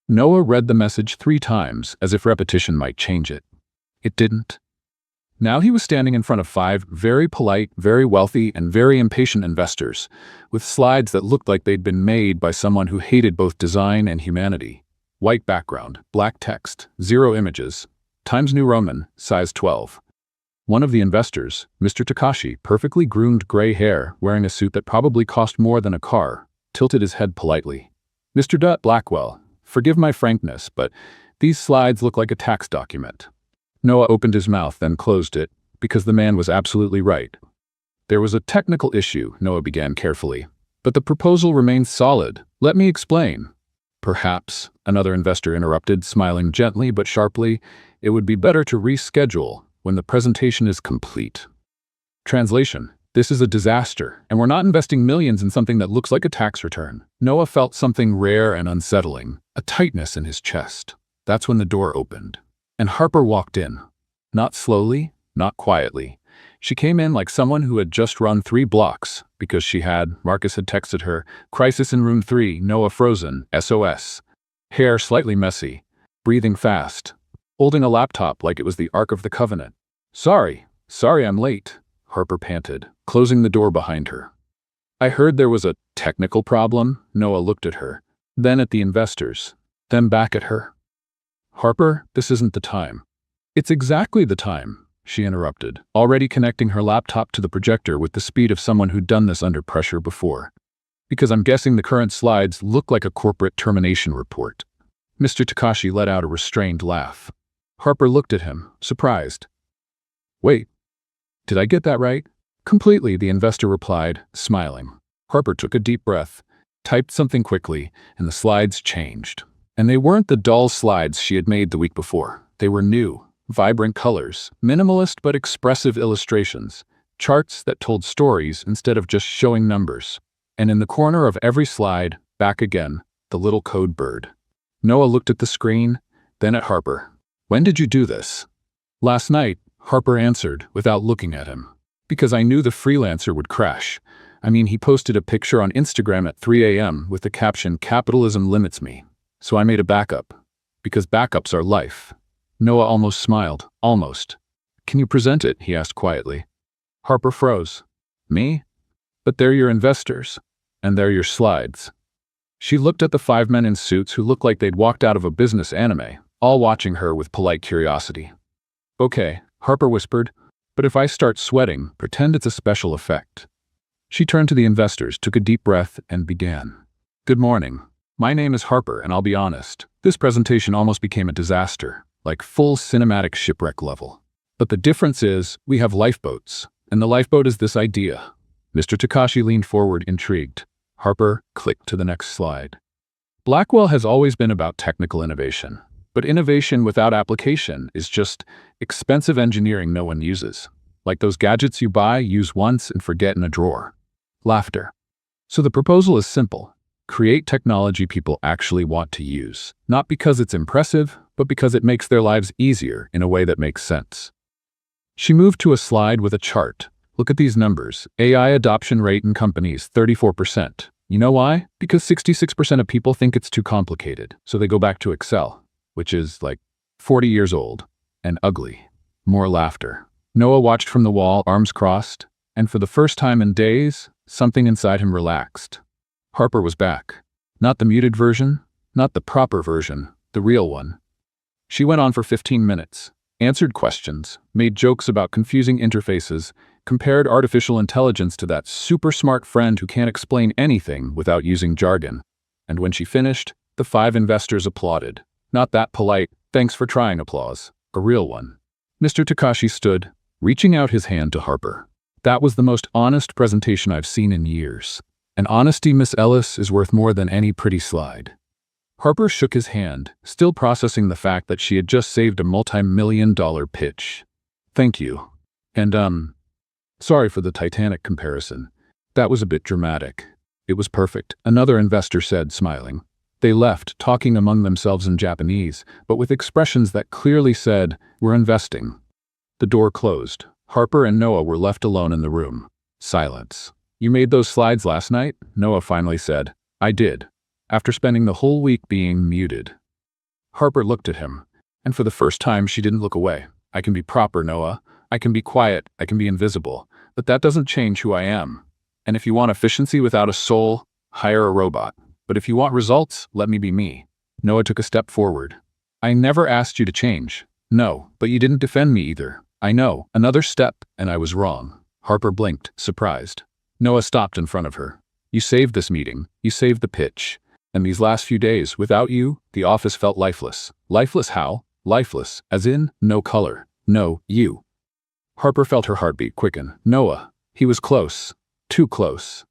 Speaker 1: Noah read the message 3 times, as if repetition might change it. It didn't. Now he was standing in front of 5 very polite, very wealthy, and very impatient investors, with slides that looked like they'd been made by someone who hated both design and humanity. White background, black text, 0 images, Times New Roman, size 12. One of the investors, Mr. Takashi, perfectly groomed gray hair, wearing a suit that probably cost more than a car, tilted his head politely. Mr. Blackwell, forgive my frankness, but these slides look like a tax document. Noah opened his mouth, then closed it, because the man was absolutely right. There was a technical issue, Noah began carefully, but the proposal remains solid. Let me explain. Perhaps, another investor interrupted, smiling gently but sharply, it would be better to reschedule when the presentation is complete. Translation: this is a disaster, and we're not investing millions in something that looks like a tax return. Noah felt something rare and unsettling, a tightness in his chest. That's when the door opened. And Harper walked in. Not slowly, not quietly. She came in like someone who had just run 3 blocks, because Marcus had texted her, crisis in room 3, Noah frozen, SOS. Hair slightly messy, breathing fast, holding a laptop like it was the Ark of the Covenant. Sorry I'm late, Harper panted, closing the door behind her. I heard there was a technical problem. Noah looked at her, then at the investors, then back at her. Harper, this isn't the time. It's exactly the time, she interrupted, already connecting her laptop to the projector with the speed of someone who'd done this under pressure before. Because I'm guessing the current slides look like a corporate termination report. Mr. Takashi let out a restrained laugh. Harper looked at him, surprised. Wait, did I get that right? Completely, the investor replied, smiling. Harper took a deep breath, typed something quickly, and the slides changed. And they weren't the dull slides she had made the week before. They were new, vibrant colors, minimalist but expressive illustrations, charts that told stories instead of just showing numbers. And in the corner of every slide, back again, the little code bird. Noah looked at the screen, then at Harper. When did you do this? Last night, Harper answered without looking at him. Because I knew the freelancer would crash. He posted a picture on Instagram at 3 a.m. with the caption, "Capitalism limits me." So I made a backup. Because backups are life. Noah almost smiled. Almost. Can you present it? He asked quietly. Harper froze. Me? But they're your investors. And they're your slides. She looked at the 5 men in suits who looked like they'd walked out of a business anime, all watching her with polite curiosity. Okay, Harper whispered, but if I start sweating, pretend it's a special effect. She turned to the investors, took a deep breath, and began. Good morning. My name is Harper, and I'll be honest, this presentation almost became a disaster, like full cinematic shipwreck level. But the difference is, we have lifeboats, and the lifeboat is this idea. Mr. Takashi leaned forward, intrigued. Harper clicked to the next slide. Blackwell has always been about technical innovation, but innovation without application is just expensive engineering no one uses. Like those gadgets you buy, use once, and forget in a drawer. Laughter. So the proposal is simple. Create technology people actually want to use, not because it's impressive, but because it makes their lives easier in a way that makes sense. She moved to a slide with a chart. Look at these numbers. AI adoption rate in companies, 34%. You know why? Because 66% of people think it's too complicated, so they go back to Excel, which is like 40 years old and ugly. More laughter. Noah watched from the wall, arms crossed, and for the first time in days, something inside him relaxed. Harper was back. Not the muted version, not the proper version, the real one. She went on for 15 minutes, answered questions, made jokes about confusing interfaces, compared artificial intelligence to that super smart friend who can't explain anything without using jargon. And when she finished, the 5 investors applauded. Not that polite, thanks for trying applause, a real one. Mr. Takashi stood, reaching out his hand to Harper. That was the most honest presentation I've seen in years. And honesty, Miss Ellis, is worth more than any pretty slide. Harper shook his hand, still processing the fact that she had just saved a multi-million-dollar pitch. Thank you. And, sorry for the Titanic comparison. That was a bit dramatic. It was perfect, another investor said, smiling. They left, talking among themselves in Japanese, but with expressions that clearly said, "We're investing." The door closed. Harper and Noah were left alone in the room. Silence. "You made those slides last night?" Noah finally said. "I did." After spending the whole week being muted. Harper looked at him, and for the first time she didn't look away. "I can be proper, Noah. I can be quiet, I can be invisible, but that doesn't change who I am. And if you want efficiency without a soul, hire a robot. But if you want results, let me be me." Noah took a step forward. "I never asked you to change." "No, but you didn't defend me either." "I know. Another step, and I was wrong." Harper blinked, surprised. Noah stopped in front of her. "You saved this meeting. You saved the pitch. And these last few days, without you, the office felt lifeless." "Lifeless how?" "Lifeless, as in, no color. No, you." Harper felt her heartbeat quicken. Noah. He was close. Too close.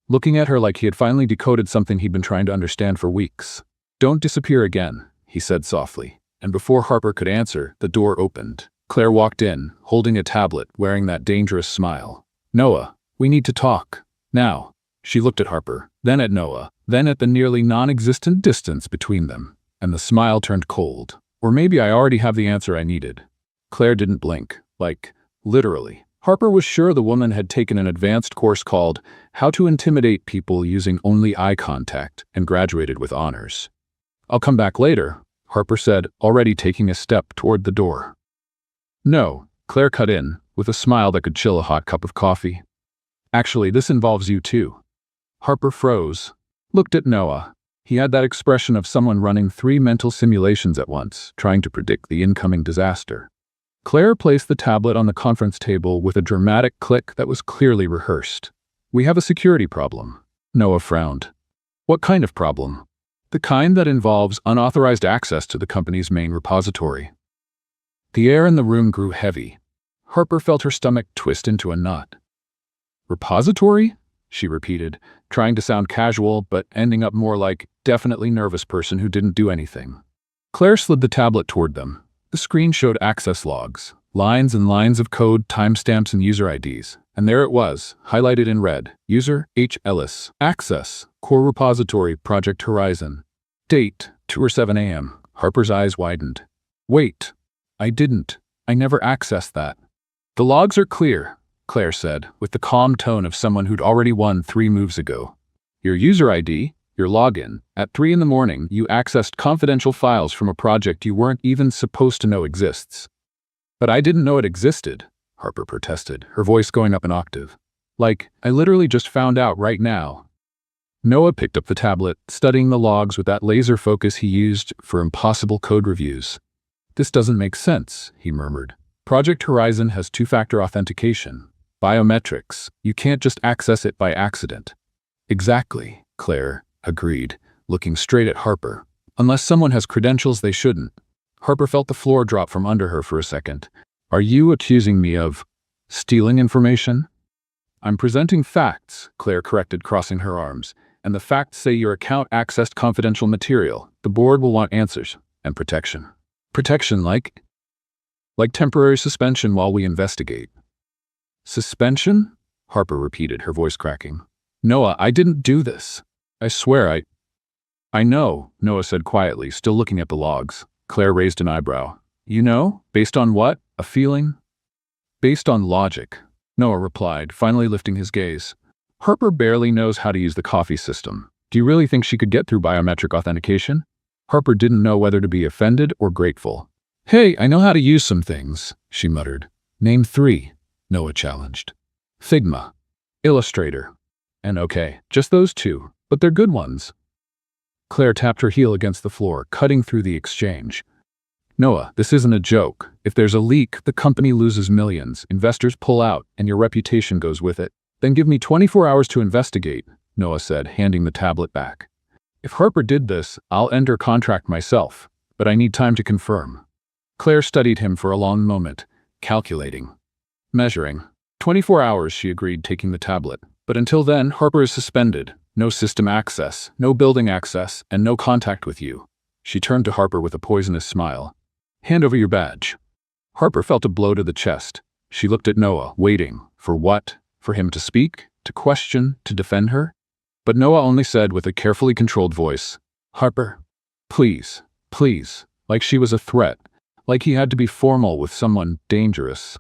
Speaker 1: Looking at her like he had finally decoded something he'd been trying to understand for weeks. "Don't disappear again," he said softly. And before Harper could answer, the door opened. Claire walked in, holding a tablet, wearing that dangerous smile. "Noah, we need to talk. Now." She looked at Harper, then at Noah, then at the nearly non-existent distance between them, and the smile turned cold. "Or maybe I already have the answer I needed." Claire didn't blink. Literally. Harper was sure the woman had taken an advanced course called How to Intimidate People Using Only Eye Contact and graduated with honors. "I'll come back later," Harper said, already taking a step toward the door. "No," Claire cut in, with a smile that could chill a hot cup of coffee. "Actually, this involves you too." Harper froze, looked at Noah. He had that expression of someone running 3 mental simulations at once, trying to predict the incoming disaster. Claire placed the tablet on the conference table with a dramatic click that was clearly rehearsed. "We have a security problem." Noah frowned. "What kind of problem?" "The kind that involves unauthorized access to the company's main repository." The air in the room grew heavy. Harper felt her stomach twist into a knot. "Repository?" she repeated, trying to sound casual but ending up more like definitely nervous person who didn't do anything. Claire slid the tablet toward them. The screen showed access logs, lines and lines of code, timestamps, and user IDs. And there it was, highlighted in red. User, H. Ellis. Access, Core Repository, Project Horizon. Date, 2 or 7 a.m. Harper's eyes widened. "Wait. I never accessed that." "The logs are clear," Claire said, with the calm tone of someone who'd already won 3 moves ago. "Your user ID, your login. At 3 in the morning, you accessed confidential files from a project you weren't even supposed to know exists." "But I didn't know it existed," Harper protested, her voice going up an octave. "I literally just found out right now." Noah picked up the tablet, studying the logs with that laser focus he used for impossible code reviews. "This doesn't make sense," he murmured. "Project Horizon has 2-factor authentication. Biometrics. You can't just access it by accident." "Exactly," Claire agreed, looking straight at Harper. "Unless someone has credentials they shouldn't." Harper felt the floor drop from under her for a second. "Are you accusing me of stealing information?" "I'm presenting facts," Claire corrected, crossing her arms. "And the facts say your account accessed confidential material. The board will want answers and protection." "Protection like temporary suspension while we investigate." "Suspension?" Harper repeated, her voice cracking. "Noah, I didn't do this. I swear I know," Noah said quietly, still looking at the logs. Claire raised an eyebrow. "You know? Based on what? A feeling?" "Based on logic," Noah replied, finally lifting his gaze. "Harper barely knows how to use the coffee system. Do you really think she could get through biometric authentication?" Harper didn't know whether to be offended or grateful. "Hey, I know how to use some things," she muttered. "Name 3, Noah challenged. "Figma, Illustrator, and okay, just those 2, but they're good ones." Claire tapped her heel against the floor, cutting through the exchange. "Noah, this isn't a joke. If there's a leak, the company loses millions, investors pull out, and your reputation goes with it. Then give me 24 hours to investigate," Noah said, handing the tablet back. "If Harper did this, I'll end her contract myself, but I need time to confirm." Claire studied him for a long moment, calculating, measuring. 24 hours, she agreed, taking the tablet. "But until then, Harper is suspended. No system access, no building access, and no contact with you." She turned to Harper with a poisonous smile. "Hand over your badge." Harper felt a blow to the chest. She looked at Noah, waiting. For what? For him to speak? To question? To defend her? But Noah only said with a carefully controlled voice, "Harper, please, please," like she was a threat, like he had to be formal with someone dangerous.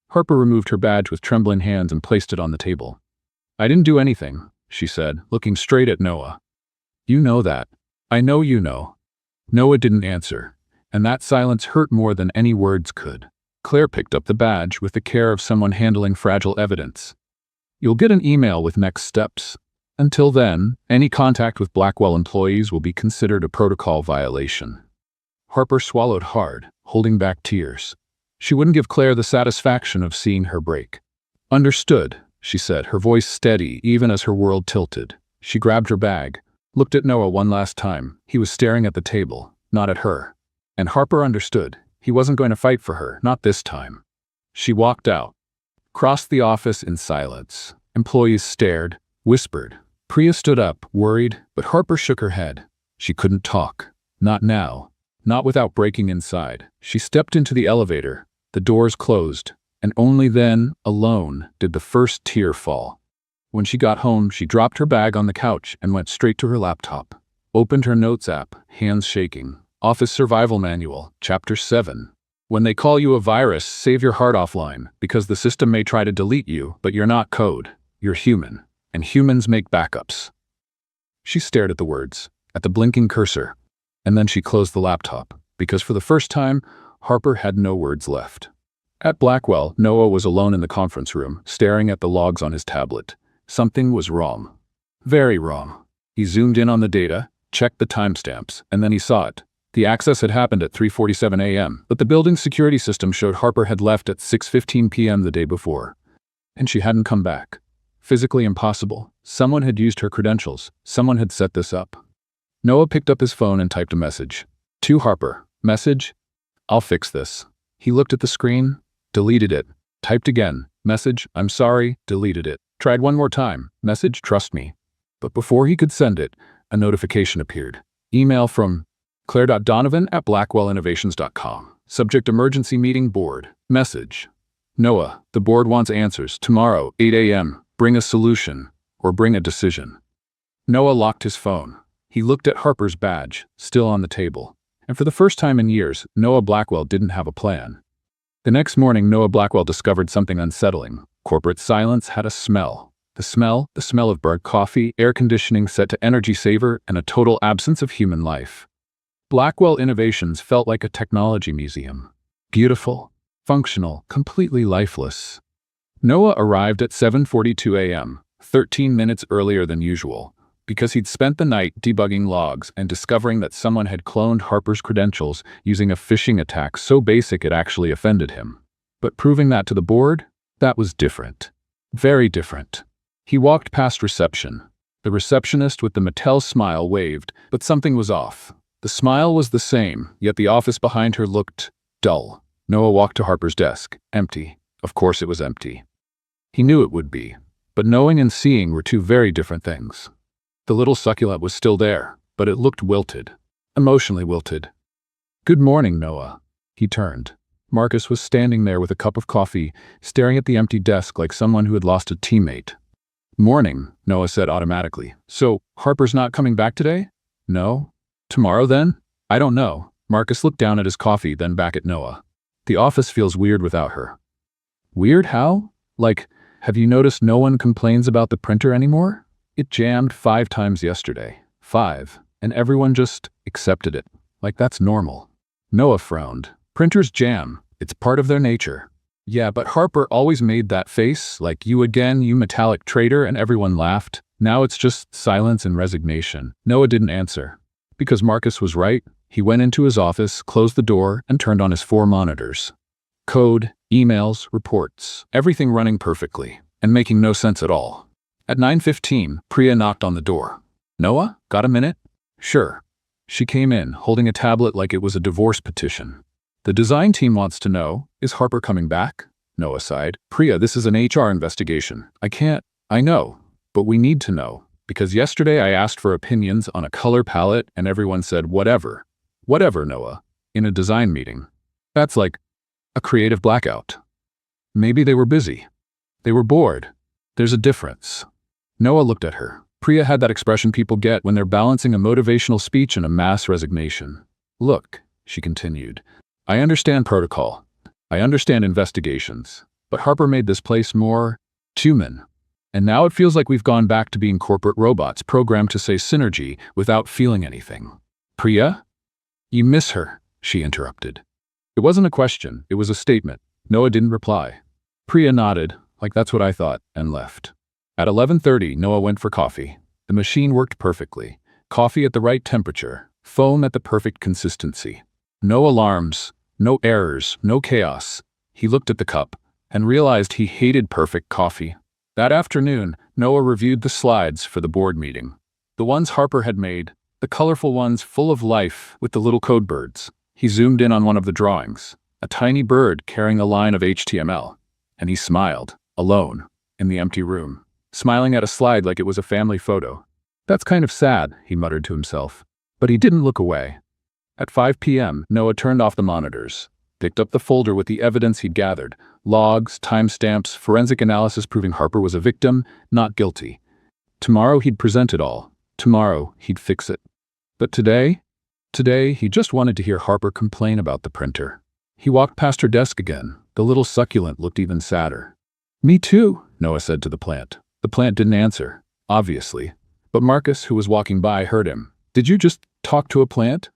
Speaker 1: Harper removed her badge with trembling hands and placed it on the table. "I didn't do anything," she said, looking straight at Noah. "You know that. I know you know." Noah didn't answer, and that silence hurt more than any words could. Claire picked up the badge with the care of someone handling fragile evidence. "You'll get an email with next steps. Until then, any contact with Blackwell employees will be considered a protocol violation." Harper swallowed hard, holding back tears. She wouldn't give Claire the satisfaction of seeing her break. "Understood," she said, her voice steady even as her world tilted. She grabbed her bag, looked at Noah one last time. He was staring at the table, not at her. And Harper understood. He wasn't going to fight for her, not this time. She walked out, crossed the office in silence. Employees stared, whispered. Priya stood up, worried, but Harper shook her head. She couldn't talk. Not now. Not without breaking inside. She stepped into the elevator. The doors closed, and only then, alone, did the first tear fall. When she got home, she dropped her bag on the couch and went straight to her laptop. Opened her notes app, hands shaking. Office Survival Manual, Chapter 7. When they call you a virus, save your heart offline, because the system may try to delete you, but you're not code. You're human, and humans make backups. She stared at the words, at the blinking cursor, and then she closed the laptop, because for the first time, Harper had no words left. At Blackwell, Noah was alone in the conference room, staring at the logs on his tablet. Something was wrong. Very wrong. He zoomed in on the data, checked the timestamps, and then he saw it. The access had happened at 3:47 a.m., but the building's security system showed Harper had left at 6:15 p.m. the day before. And she hadn't come back. Physically impossible. Someone had used her credentials. Someone had set this up. Noah picked up his phone and typed a message. To Harper. Message: "I'll fix this." He looked at the screen, deleted it. Typed again. Message: "I'm sorry," deleted it. Tried one more time. Message: "Trust me." But before he could send it, a notification appeared. Email from Claire.Donovan@blackwellinnovations.com. Subject: Emergency Meeting Board. Message: "Noah, the board wants answers. Tomorrow, 8 a.m. Bring a solution, or bring a decision." Noah locked his phone. He looked at Harper's badge, still on the table. And for the first time in years, Noah Blackwell didn't have a plan. The next morning, Noah Blackwell discovered something unsettling. Corporate silence had a smell. The smell of burnt coffee, air conditioning set to energy saver, and a total absence of human life. Blackwell Innovations felt like a technology museum. Beautiful, functional, completely lifeless. Noah arrived at 7:42 a.m., 13 minutes earlier than usual, because he'd spent the night debugging logs and discovering that someone had cloned Harper's credentials using a phishing attack so basic it actually offended him. But proving that to the board? That was different. Very different. He walked past reception. The receptionist with the Mattel smile waved, but something was off. The smile was the same, yet the office behind her looked dull. Noah walked to Harper's desk. Empty. Of course it was empty. He knew it would be, but knowing and seeing were two very different things. The little succulent was still there, but it looked wilted. Emotionally wilted. "Good morning, Noah." He turned. Marcus was standing there with a cup of coffee, staring at the empty desk like someone who had lost a teammate. "Morning," Noah said automatically. "So, Harper's not coming back today?" "No." "Tomorrow then?" "I don't know." Marcus looked down at his coffee, then back at Noah. "The office feels weird without her." "Weird how? Like, have you noticed no one complains about the printer anymore? It jammed 5 times yesterday. 5. And everyone just accepted it. Like that's normal." Noah frowned. "Printers jam. It's part of their nature." "Yeah, but Harper always made that face, like you again, you metallic traitor," and everyone laughed. Now it's just silence and resignation. Noah didn't answer. Because Marcus was right, he went into his office, closed the door, and turned on his 4 monitors. Code, emails, reports, everything running perfectly, and making no sense at all. At 9:15, Priya knocked on the door. "Noah, got a minute?" "Sure." She came in, holding a tablet like it was a divorce petition. "The design team wants to know, is Harper coming back?" Noah sighed. "Priya, this is an HR investigation. I can't." "I know, but we need to know. Because yesterday I asked for opinions on a color palette and everyone said whatever." "Whatever, Noah." "In a design meeting. That's like a creative blackout." "Maybe they were busy. They were bored. There's a difference." Noah looked at her. Priya had that expression people get when they're balancing a motivational speech and a mass resignation. Look, she continued, I understand protocol. I understand investigations. But Harper made this place more human. And now it feels like we've gone back to being corporate robots programmed to say synergy without feeling anything. Priya? You miss her, she interrupted. It wasn't a question, it was a statement. Noah didn't reply. Priya nodded, like that's what I thought, and left. At 11:30, Noah went for coffee. The machine worked perfectly. Coffee at the right temperature, foam at the perfect consistency. No alarms, no errors, no chaos. He looked at the cup and realized he hated perfect coffee. That afternoon, Noah reviewed the slides for the board meeting. The ones Harper had made, the colorful ones full of life with the little code birds. He zoomed in on one of the drawings, a tiny bird carrying a line of HTML, and he smiled, alone, in the empty room, smiling at a slide like it was a family photo. That's kind of sad, he muttered to himself, but he didn't look away. At 5 p.m., Noah turned off the monitors, picked up the folder with the evidence he'd gathered, logs, timestamps, forensic analysis proving Harper was a victim, not guilty. Tomorrow he'd present it all. Tomorrow he'd fix it. But today, he just wanted to hear Harper complain about the printer. He walked past her desk again. The little succulent looked even sadder. Me too, Noah said to the plant. The plant didn't answer, obviously. But Marcus, who was walking by, heard him. Did you just talk to a plant?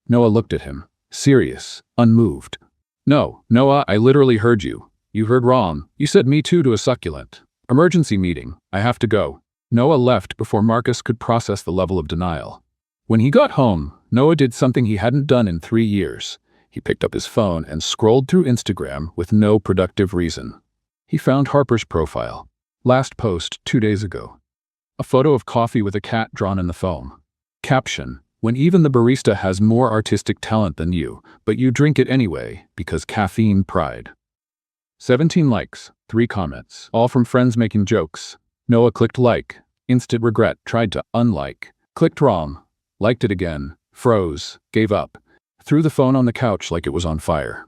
Speaker 1: Noah looked at him, serious, unmoved. No, Noah, I literally heard you. You heard wrong. You said me too to a succulent. Emergency meeting. I have to go. Noah left before Marcus could process the level of denial. When he got home, Noah did something he hadn't done in 3 years. He picked up his phone and scrolled through Instagram with no productive reason. He found Harper's profile. Last post 2 days ago. A photo of coffee with a cat drawn in the foam. Caption, when even the barista has more artistic talent than you, but you drink it anyway because caffeine pride. 17 likes, 3 comments, all from friends making jokes. Noah clicked like, instant regret, tried to unlike, clicked wrong, liked it again, froze, gave up, threw the phone on the couch like it was on fire.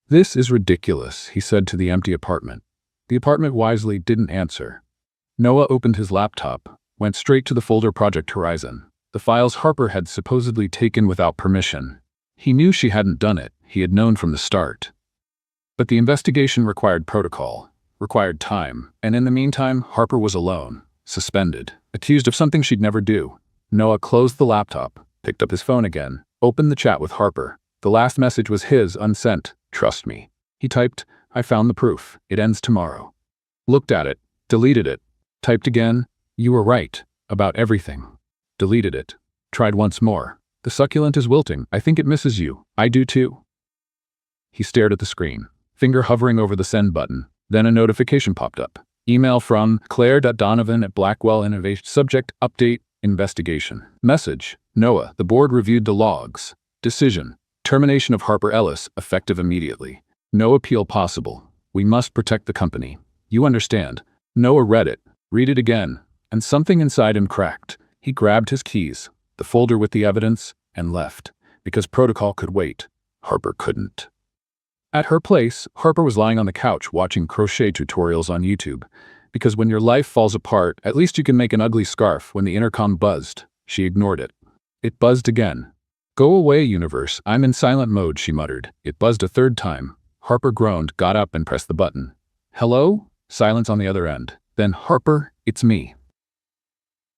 Speaker 1: This is ridiculous, he said to the empty apartment. The apartment wisely didn't answer. Noah opened his laptop, went straight to the folder Project Horizon, the files Harper had supposedly taken without permission. He knew she hadn't done it, he had known from the start. But the investigation required protocol, required time, and in the meantime, Harper was alone, suspended, accused of something she'd never do. Noah closed the laptop, picked up his phone again, opened the chat with Harper. The last message was his, unsent, trust me. He typed, I found the proof, it ends tomorrow. Looked at it, deleted it, typed again, you were right, about everything. Deleted it, tried once more. The succulent is wilting, I think it misses you, I do too. He stared at the screen, finger hovering over the send button. Then a notification popped up. Email from Claire.Donovan@Blackwell Innovation. Subject, update, investigation. Message, Noah, the board reviewed the logs. Decision, termination of Harper Ellis, effective immediately. No appeal possible. We must protect the company. You understand. Noah read it, read it again, and something inside him cracked. He grabbed his keys, the folder with the evidence, and left. Because protocol could wait. Harper couldn't. At her place, Harper was lying on the couch watching crochet tutorials on YouTube. Because when your life falls apart, at least you can make an ugly scarf. When the intercom buzzed, she ignored it. It buzzed again. Go away, universe, I'm in silent mode, she muttered. It buzzed a third time. Harper groaned, got up and pressed the button. Hello? Silence on the other end. Then, Harper, it's me.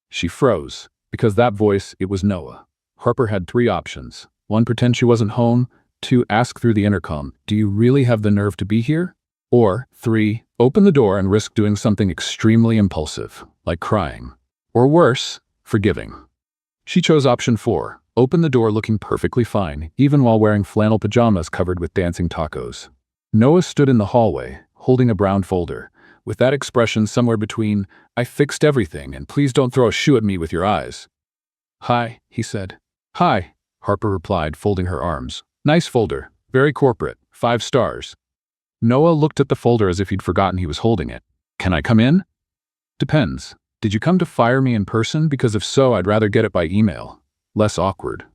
Speaker 1: She froze. Because that voice, it was Noah. Harper had 3 options. 1, pretend she wasn't home. 2, ask through the intercom, do you really have the nerve to be here? Or 3, open the door and risk doing something extremely impulsive, like crying. Or worse, forgiving. She chose option 4, open the door looking perfectly fine, even while wearing flannel pajamas covered with dancing tacos. Noah stood in the hallway, holding a brown folder, with that expression somewhere between, I fixed everything and please don't throw a shoe at me with your eyes. Hi, he said. Hi, Harper replied, folding her arms. Nice folder, very corporate, 5 stars. Noah looked at the folder as if he'd forgotten he was holding it. Can I come in? Depends. Did you come to fire me in person? Because if so, I'd rather get it by email. Less awkward.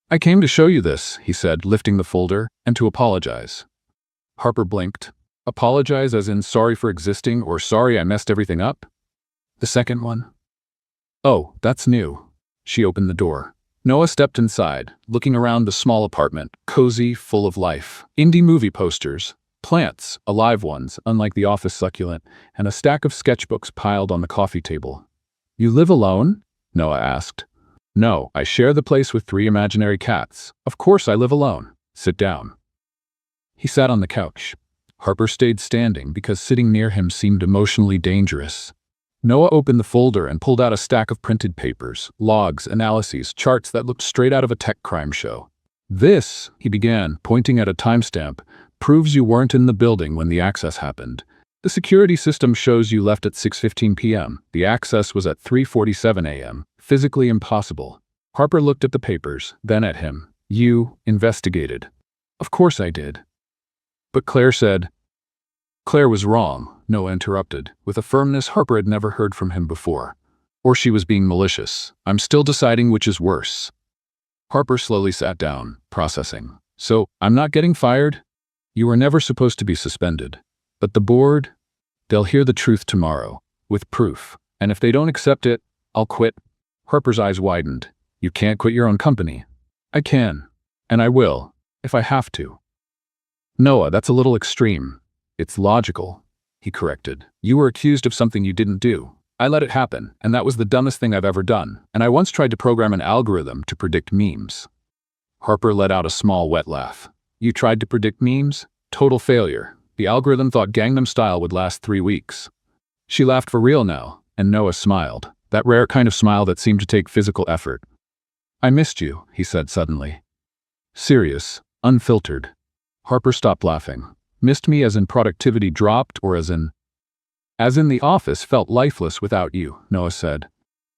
Speaker 1: I came to show you this, he said, lifting the folder, and to apologize. Harper blinked. Apologize as in sorry for existing or sorry I messed everything up? The second one? Oh, that's new. She opened the door. Noah stepped inside, looking around the small apartment, cozy, full of life. Indie movie posters, plants, alive ones, unlike the office succulent, and a stack of sketchbooks piled on the coffee table. You live alone? Noah asked. No, I share the place with 3 imaginary cats. Of course I live alone. Sit down. He sat on the couch. Harper stayed standing because sitting near him seemed emotionally dangerous. Noah opened the folder and pulled out a stack of printed papers, logs, analyses, charts that looked straight out of a tech crime show. This, he began, pointing at a timestamp, proves you weren't in the building when the access happened. The security system shows you left at 6:15 p.m. The access was at 3:47 a.m. Physically impossible. Harper looked at the papers, then at him. You investigated. Of course I did. But Claire said. Claire was wrong, Noah interrupted, with a firmness Harper had never heard from him before. Or she was being malicious. I'm still deciding which is worse. Harper slowly sat down, processing. So, I'm not getting fired? You were never supposed to be suspended. But the board? They'll hear the truth tomorrow, with proof. And if they don't accept it, I'll quit. Harper's eyes widened. You can't quit your own company. I can. And I will, if I have to. Noah, that's a little extreme. It's logical, he corrected. You were accused of something you didn't do. I let it happen, and that was the dumbest thing I've ever done. And I once tried to program an algorithm to predict memes. Harper let out a small, wet laugh. You tried to predict memes? Total failure. The algorithm thought Gangnam Style would last 3 weeks. She laughed for real now, and Noah smiled, that rare kind of smile that seemed to take physical effort. I missed you, he said suddenly. Serious, unfiltered. Harper stopped laughing. Missed me as in productivity dropped or as in the office felt lifeless without you, Noah said.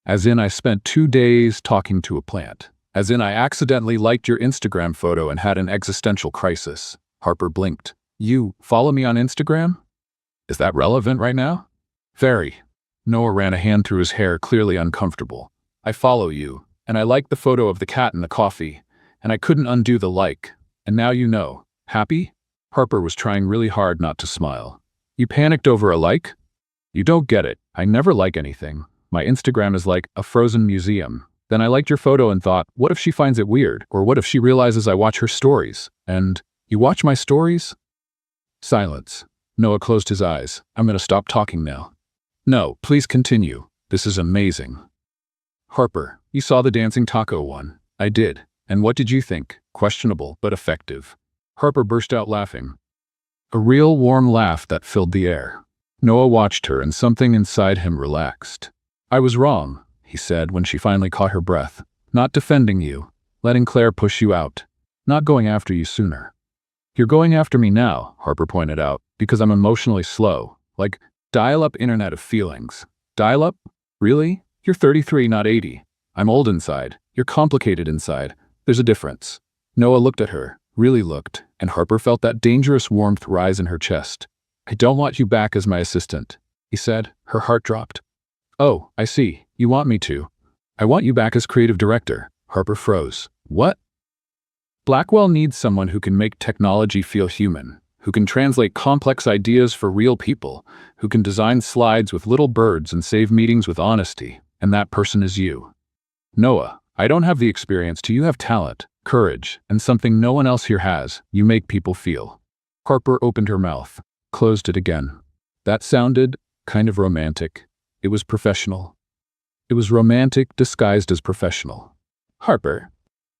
Speaker 1: As in I spent 2 days talking to a plant. As in I accidentally liked your Instagram photo and had an existential crisis. Harper blinked. You follow me on Instagram? Is that relevant right now? Very. Noah ran a hand through his hair, clearly uncomfortable. I follow you, and I liked the photo of the cat and the coffee, and I couldn't undo the like. And now you know. Happy? Harper was trying really hard not to smile. You panicked over a like? You don't get it. I never like anything. My Instagram is like a frozen museum. Then I liked your photo and thought, what if she finds it weird? Or what if she realizes I watch her stories? And, you watch my stories? Silence. Noah closed his eyes. I'm gonna stop talking now. No, please continue. This is amazing. Harper, you saw the dancing taco one. I did. And what did you think? Questionable, but effective. Harper burst out laughing. A real warm laugh that filled the air. Noah watched her and something inside him relaxed. I was wrong, he said when she finally caught her breath. Not defending you. Letting Claire push you out. Not going after you sooner. You're going after me now, Harper pointed out, because I'm emotionally slow. Like, dial-up internet of feelings. Dial-up? Really? You're 33, not 80. I'm old inside. You're complicated inside. There's a difference. Noah looked at her, really looked, and Harper felt that dangerous warmth rise in her chest. I don't want you back as my assistant, he said. Her heart dropped. Oh, I see. You want me to. I want you back as creative director. Harper froze. What? Blackwell needs someone who can make technology feel human, who can translate complex ideas for real people, who can design slides with little birds and save meetings with honesty, and that person is you. Noah, I don't have the experience, you have talent, courage, and something no one else here has. You make people feel. Harper opened her mouth, closed it again. That sounded kind of romantic. It was professional. It was romantic disguised as professional. Harper,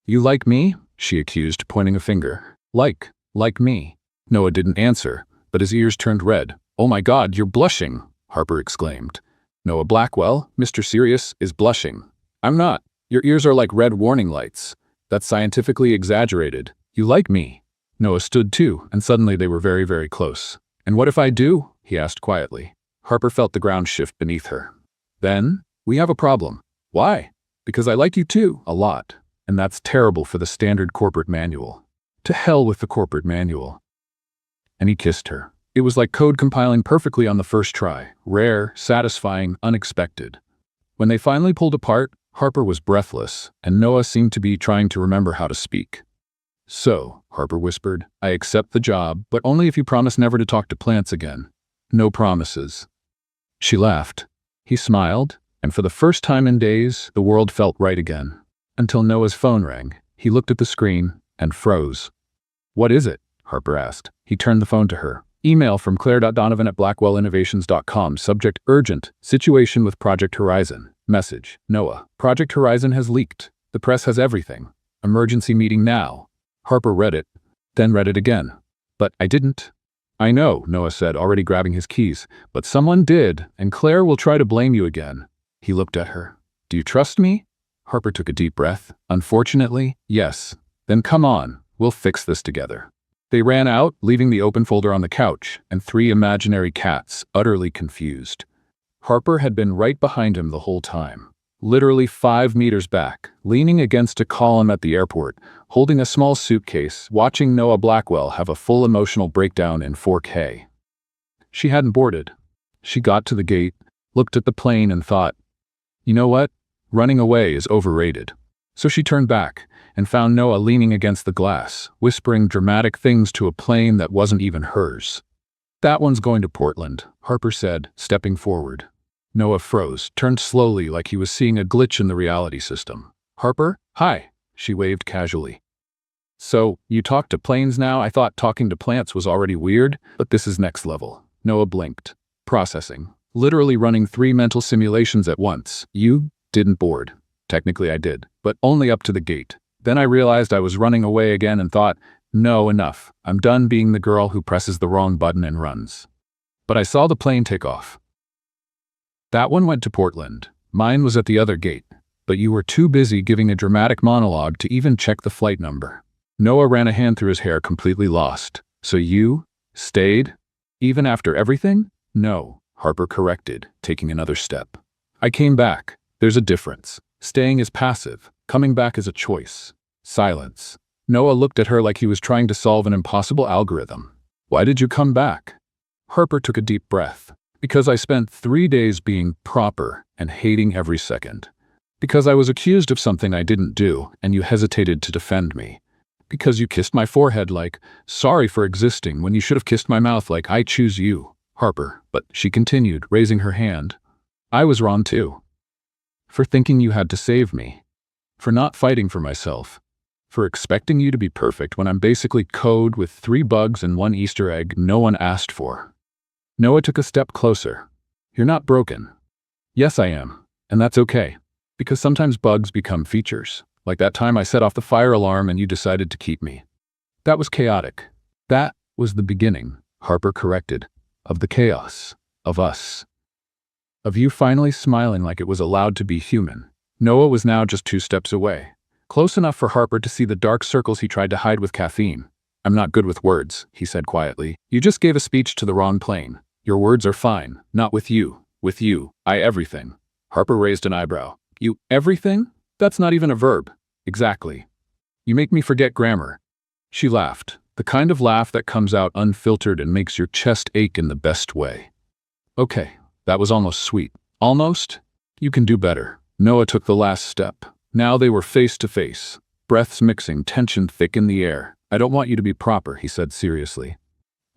Speaker 1: you like me? She accused, pointing a finger. Like me. Noah didn't answer, but his ears turned red. Oh my God, you're blushing, Harper exclaimed. Noah Blackwell, Mr. Serious, is blushing. I'm not. Your ears are like red warning lights. That's scientifically exaggerated. You like me. Noah stood too, and suddenly they were very, very close. And what if I do? He asked quietly. Harper felt the ground shift beneath her. Then, we have a problem. Why? Because I like you too, a lot. And that's terrible for the standard corporate manual. To hell with the corporate manual. And he kissed her. It was like code compiling perfectly on the first try. Rare, satisfying, unexpected. When they finally pulled apart, Harper was breathless, and Noah seemed to be trying to remember how to speak. So, Harper whispered, I accept the job, but only if you promise never to talk to plants again. No promises. She laughed. He smiled. And for the first time in days, the world felt right again. Until Noah's phone rang. He looked at the screen and froze. "What is it?" Harper asked. He turned the phone to her. Email from claire.donovan@blackwellinnovations.com. Subject: urgent. Situation with Project Horizon. Message: Noah. Project Horizon has leaked. The press has everything. Emergency meeting now. Harper read it, then read it again. "But I didn't." "I know," Noah said, already grabbing his keys. "But someone did, and Claire will try to blame you again." He looked at her. "Do you trust me?" Harper took a deep breath. "Unfortunately, yes." "Then come on. We'll fix this together." They ran out, leaving the open folder on the couch, and 3 imaginary cats, utterly confused. Harper had been right behind him the whole time. Literally 5 meters back, leaning against a column at the airport, holding a small suitcase, watching Noah Blackwell have a full emotional breakdown in 4K. She hadn't boarded. She got to the gate, looked at the plane and thought, "You know what? Running away is overrated." So she turned back and found Noah leaning against the glass, whispering dramatic things to a plane that wasn't even hers. "That one's going to Portland," Harper said, stepping forward. Noah froze, turned slowly like he was seeing a glitch in the reality system. "Harper? Hi," she waved casually. "So, you talk to planes now? I thought talking to plants was already weird, but this is next level." Noah blinked. "Processing. Literally running 3 mental simulations at once. You didn't board. Technically I did, but only up to the gate. Then I realized I was running away again and thought, no, enough. I'm done being the girl who presses the wrong button and runs. But I saw the plane take off. That one went to Portland. Mine was at the other gate. But you were too busy giving a dramatic monologue to even check the flight number." Noah ran a hand through his hair, completely lost. "So you stayed? Even after everything?" "No," Harper corrected, taking another step. "I came back. There's a difference. Staying is passive. Coming back is a choice." Silence. Noah looked at her like he was trying to solve an impossible algorithm. "Why did you come back?" Harper took a deep breath. "Because I spent 3 days being proper and hating every second. Because I was accused of something I didn't do, and you hesitated to defend me. Because you kissed my forehead like, sorry for existing, when you should have kissed my mouth like, I choose you, Harper." But she continued, raising her hand. "I was wrong too. For thinking you had to save me. For not fighting for myself. For expecting you to be perfect when I'm basically code with 3 bugs and 1 Easter egg no one asked for." Noah took a step closer. "You're not broken." "Yes, I am. And that's okay. Because sometimes bugs become features. Like that time I set off the fire alarm and you decided to keep me. That was chaotic. That was the beginning," Harper corrected, "of the chaos. Of us. Of you finally smiling like it was allowed to be human." Noah was now just 2 steps away. Close enough for Harper to see the dark circles he tried to hide with caffeine. "I'm not good with words," he said quietly. "You just gave a speech to the wrong plane. Your words are fine. Not with you. With you, I everything." Harper raised an eyebrow. "You everything? That's not even a verb." "Exactly. You make me forget grammar." She laughed, the kind of laugh that comes out unfiltered and makes your chest ache in the best way. "Okay, that was almost sweet." "Almost? You can do better." Noah took the last step. Now they were face to face, breaths mixing, tension thick in the air. "I don't want you to be proper," he said seriously.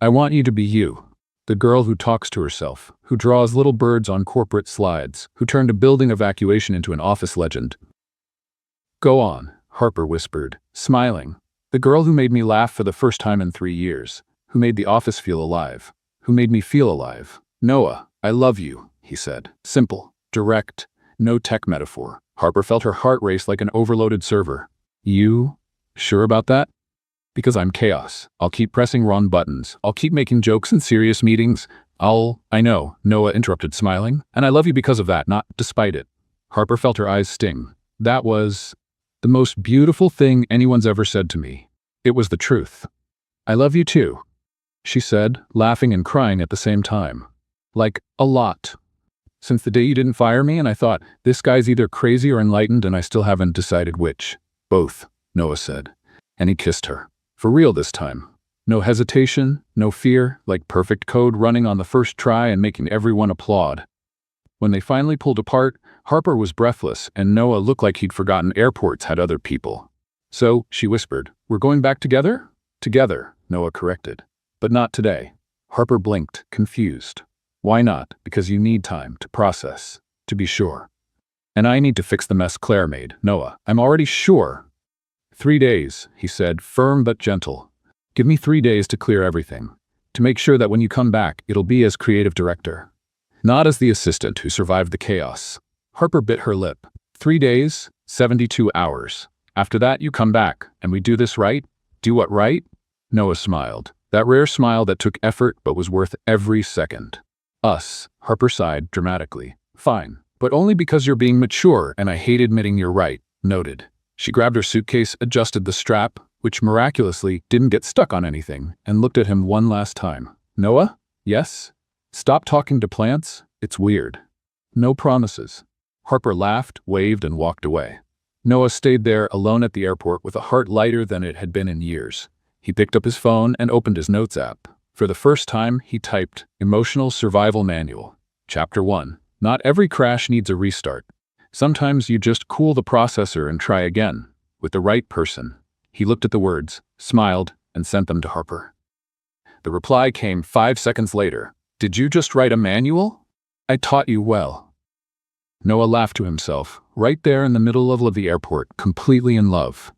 Speaker 1: "I want you to be you. The girl who talks to herself, who draws little birds on corporate slides, who turned a building evacuation into an office legend." "Go on," Harper whispered, smiling. "The girl who made me laugh for the first time in 3 years, who made the office feel alive, who made me feel alive." "Noah, I love you," he said. Simple, direct, no tech metaphor. Harper felt her heart race like an overloaded server. "You sure about that?" "Because I'm chaos. I'll keep pressing wrong buttons. I'll keep making jokes in serious meetings. I know," Noah interrupted, smiling. "And I love you because of that, not despite it." Harper felt her eyes sting. "That was the most beautiful thing anyone's ever said to me. It was the truth." "I love you too," she said, laughing and crying at the same time. "Like, a lot. Since the day you didn't fire me and I thought, this guy's either crazy or enlightened and I still haven't decided which." "Both," Noah said. And he kissed her. For real this time. No hesitation, no fear, like perfect code running on the first try and making everyone applaud. When they finally pulled apart, Harper was breathless and Noah looked like he'd forgotten airports had other people. "So," she whispered, "we're going back together?" "Together," Noah corrected. "But not today." Harper blinked, confused. "Why not?" "Because you need time to process, to be sure." And I need to fix the mess Claire made. Noah, I'm already sure. 3 days, he said, firm but gentle. Give me 3 days to clear everything. To make sure that when you come back, it'll be as creative director. Not as the assistant who survived the chaos. Harper bit her lip. 3 days, 72 hours. After that, you come back, and we do this right? Do what right? Noah smiled. That rare smile that took effort but was worth every second. Us, Harper sighed dramatically. Fine, but only because you're being mature and I hate admitting you're right, noted. She grabbed her suitcase, adjusted the strap, which miraculously didn't get stuck on anything, and looked at him one last time. Noah? Yes? Stop talking to plants? It's weird. No promises. Harper laughed, waved, and walked away. Noah stayed there alone at the airport with a heart lighter than it had been in years. He picked up his phone and opened his notes app. For the first time, he typed, Emotional Survival Manual. Chapter 1. Not every crash needs a restart. Sometimes you just cool the processor and try again, with the right person. He looked at the words, smiled, and sent them to Harper. The reply came 5 seconds later. Did you just write a manual? I taught you well. Noah laughed to himself, right there in the middle of the airport, completely in love.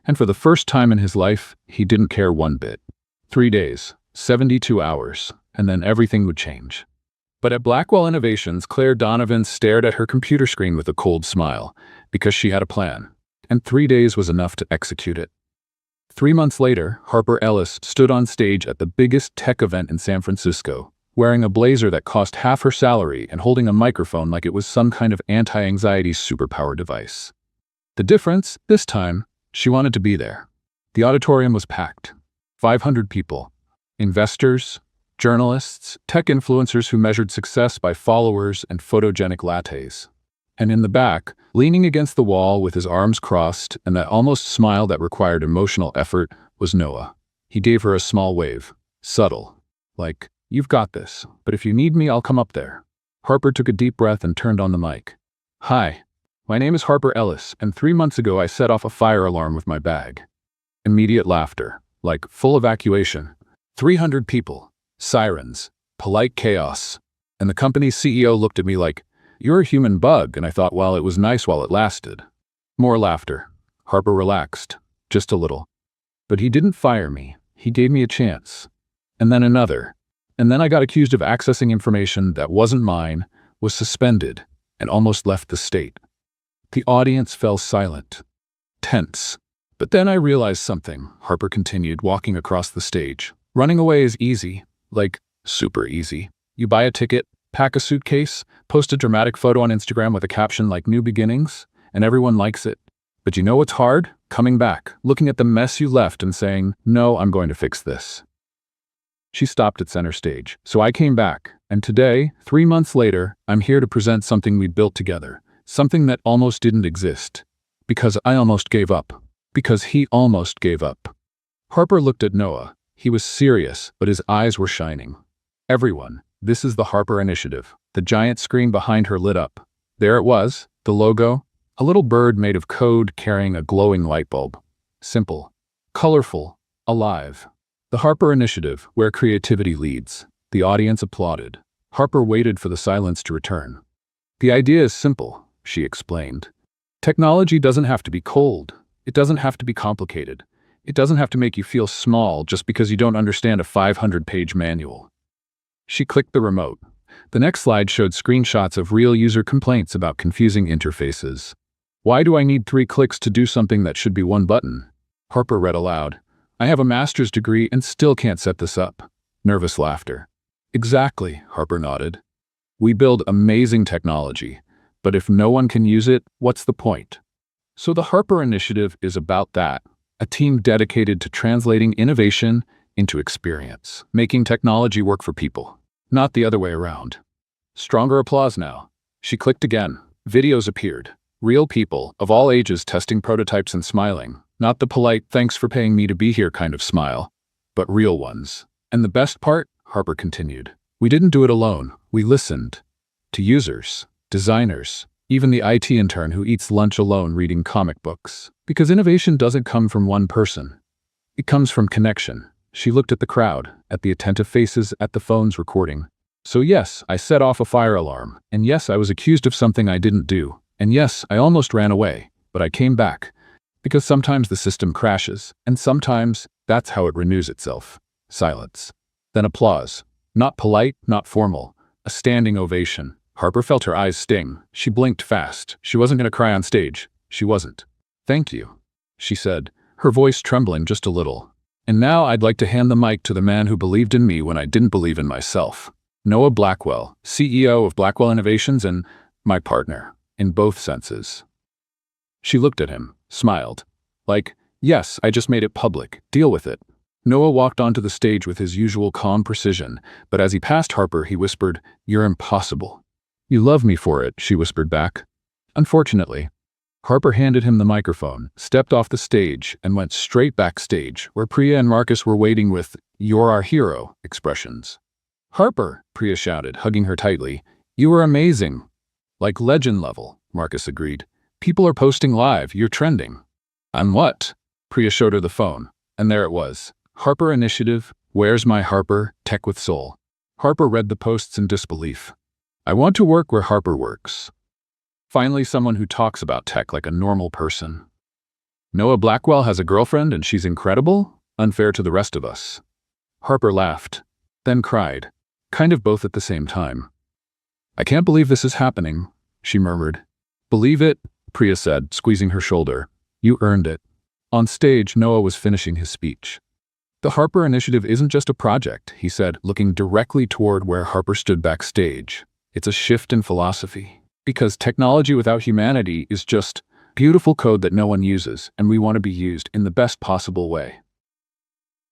Speaker 1: And for the first time in his life, he didn't care one bit. 3 days, 72 hours, and then everything would change. But at Blackwell Innovations, Claire Donovan stared at her computer screen with a cold smile, because she had a plan, and 3 days was enough to execute it. 3 months later, Harper Ellis stood on stage at the biggest tech event in San Francisco, wearing a blazer that cost half her salary and holding a microphone like it was some kind of anti-anxiety superpower device. The difference, this time, she wanted to be there. The auditorium was packed. 500 people. Investors, journalists, tech influencers who measured success by followers and photogenic lattes. And in the back, leaning against the wall with his arms crossed and that almost smile that required emotional effort, was Noah. He gave her a small wave. Subtle. Like, you've got this, but if you need me, I'll come up there. Harper took a deep breath and turned on the mic. Hi. My name is Harper Ellis, and 3 months ago I set off a fire alarm with my bag. Immediate laughter, like full evacuation. 300 people, sirens, polite chaos. And the company's CEO looked at me like, you're a human bug, and I thought, well, it was nice while it lasted. More laughter. Harper relaxed, just a little. But he didn't fire me. He gave me a chance. And then another. And then I got accused of accessing information that wasn't mine, was suspended, and almost left the state. The audience fell silent, tense. But then I realized something, Harper continued, walking across the stage. Running away is easy, like super easy. You buy a ticket, pack a suitcase, post a dramatic photo on Instagram with a caption like New Beginnings, and everyone likes it. But you know what's hard? Coming back, looking at the mess you left and saying, no, I'm going to fix this. She stopped at center stage. So I came back, and today, 3 months later, I'm here to present something we built together. Something that almost didn't exist. Because I almost gave up. Because he almost gave up. Harper looked at Noah. He was serious, but his eyes were shining. Everyone, this is the Harper Initiative. The giant screen behind her lit up. There it was, the logo. A little bird made of code carrying a glowing light bulb. Simple. Colorful. Alive. The Harper Initiative, where creativity leads. The audience applauded. Harper waited for the silence to return. The idea is simple, she explained. Technology doesn't have to be cold. It doesn't have to be complicated. It doesn't have to make you feel small just because you don't understand a 500-page manual. She clicked the remote. The next slide showed screenshots of real user complaints about confusing interfaces. Why do I need 3 clicks to do something that should be 1 button? Harper read aloud. I have a master's degree and still can't set this up. Nervous laughter. Exactly, Harper nodded. We build amazing technology, but if no one can use it, what's the point? So the Harper Initiative is about that. A team dedicated to translating innovation into experience, making technology work for people, not the other way around. Stronger applause now. She clicked again. Videos appeared. Real people, of all ages, testing prototypes and smiling. Not the polite, thanks for paying me to be here kind of smile, but real ones. And the best part, Harper continued, we didn't do it alone. We listened. To users, designers, even the IT intern who eats lunch alone reading comic books. Because innovation doesn't come from one person. It comes from connection. She looked at the crowd, at the attentive faces, at the phones recording. So yes, I set off a fire alarm. And yes, I was accused of something I didn't do. And yes, I almost ran away, but I came back. Because sometimes the system crashes, and sometimes that's how it renews itself. Silence. Then applause. Not polite, not formal. A standing ovation. Harper felt her eyes sting. She blinked fast. She wasn't going to cry on stage. She wasn't. "Thank you," she said, her voice trembling just a little. "And now I'd like to hand the mic to the man who believed in me when I didn't believe in myself. Noah Blackwell, CEO of Blackwell Innovations and my partner, in both senses." She looked at him, smiled. Like, "Yes, I just made it public. Deal with it." Noah walked onto the stage with his usual calm precision, but as he passed Harper, he whispered, "You're impossible." "You love me for it," she whispered back. "Unfortunately." Harper handed him the microphone, stepped off the stage, and went straight backstage, where Priya and Marcus were waiting with "You're our hero" expressions. "Harper," Priya shouted, hugging her tightly, "you were amazing." "Like legend level," Marcus agreed. "People are posting live, you're trending." "On what?" Priya showed her the phone, and there it was. Harper Initiative, Where's My Harper, Tech with Soul. Harper read the posts in disbelief. "I want to work where Harper works." Finally, someone who talks about tech like a normal person. "Noah Blackwell has a girlfriend and she's incredible? Unfair to the rest of us." Harper laughed, then cried, kind of both at the same time. "I can't believe this is happening," she murmured. "Believe it," Priya said, squeezing her shoulder. "You earned it." On stage, Noah was finishing his speech. "The Harper Initiative isn't just a project," he said, looking directly toward where Harper stood backstage. "It's a shift in philosophy. Because technology without humanity is just beautiful code that no one uses, and we want to be used in the best possible way."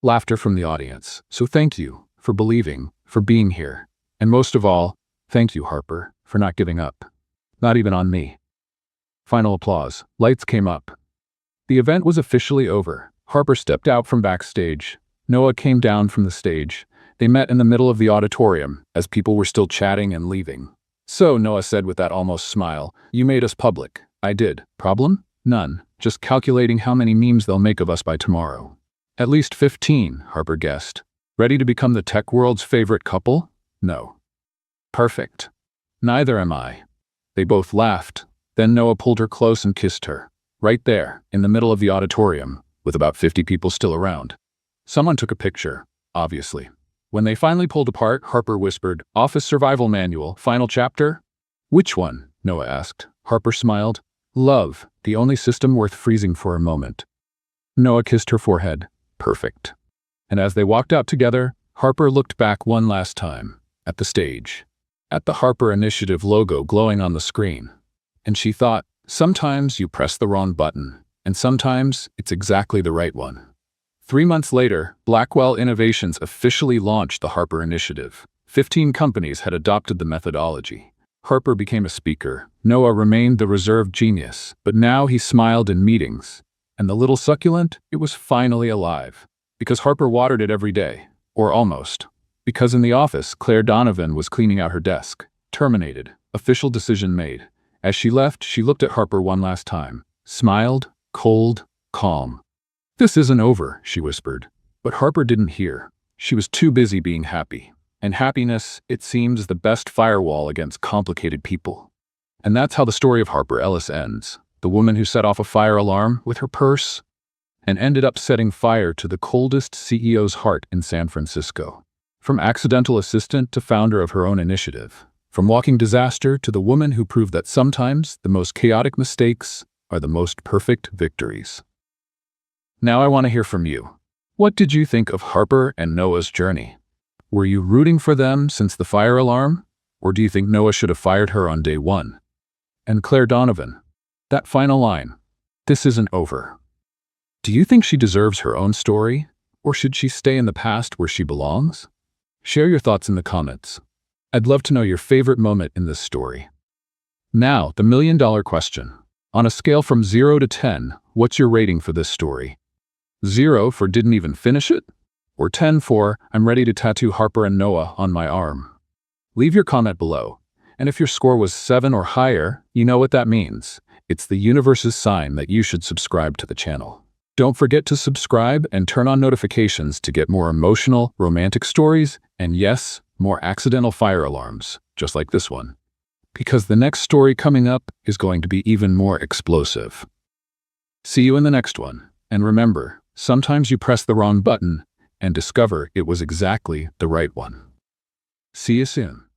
Speaker 1: Laughter from the audience. "So thank you for believing, for being here. And most of all, thank you, Harper, for not giving up. Not even on me." Final applause. Lights came up. The event was officially over. Harper stepped out from backstage. Noah came down from the stage. They met in the middle of the auditorium, as people were still chatting and leaving. "So," Noah said with that almost smile, "you made us public." "I did. Problem? None. Just calculating how many memes they'll make of us by tomorrow." "At least 15, Harper guessed. "Ready to become the tech world's favorite couple?" "No." "Perfect." "Neither am I." They both laughed. Then Noah pulled her close and kissed her. Right there, in the middle of the auditorium, with about 50 people still around. Someone took a picture, obviously. When they finally pulled apart, Harper whispered, "Office Survival Manual, final chapter?" "Which one?" Noah asked. Harper smiled. "Love, the only system worth freezing for a moment." Noah kissed her forehead. Perfect. And as they walked out together, Harper looked back one last time, at the stage, at the Harper Initiative logo glowing on the screen. And she thought, sometimes you press the wrong button, and sometimes it's exactly the right one. 3 months later, Blackwell Innovations officially launched the Harper Initiative. 15 companies had adopted the methodology. Harper became a speaker. Noah remained the reserved genius, but now he smiled in meetings. And the little succulent, it was finally alive. Because Harper watered it every day. Or almost. Because in the office, Claire Donovan was cleaning out her desk. Terminated. Official decision made. As she left, she looked at Harper one last time. Smiled, cold, calm. "This isn't over," she whispered. But Harper didn't hear. She was too busy being happy. And happiness, it seems, is the best firewall against complicated people. And that's how the story of Harper Ellis ends. The woman who set off a fire alarm with her purse and ended up setting fire to the coldest CEO's heart in San Francisco. From accidental assistant to founder of her own initiative. From walking disaster to the woman who proved that sometimes the most chaotic mistakes are the most perfect victories. Now I want to hear from you. What did you think of Harper and Noah's journey? Were you rooting for them since the fire alarm? Or do you think Noah should have fired her on day one? And Claire Donovan, that final line, "This isn't over." Do you think she deserves her own story? Or should she stay in the past where she belongs? Share your thoughts in the comments. I'd love to know your favorite moment in this story. Now, the million-dollar question. On a scale from 0 to 10, what's your rating for this story? 0 for didn't even finish it? Or 10 for I'm ready to tattoo Harper and Noah on my arm? Leave your comment below. And if your score was 7 or higher, you know what that means. It's the universe's sign that you should subscribe to the channel. Don't forget to subscribe and turn on notifications to get more emotional, romantic stories, and yes, more accidental fire alarms, just like this one. because the next story coming up is going to be even more explosive. See you in the next one, and remember, sometimes you press the wrong button and discover it was exactly the right one. See you soon.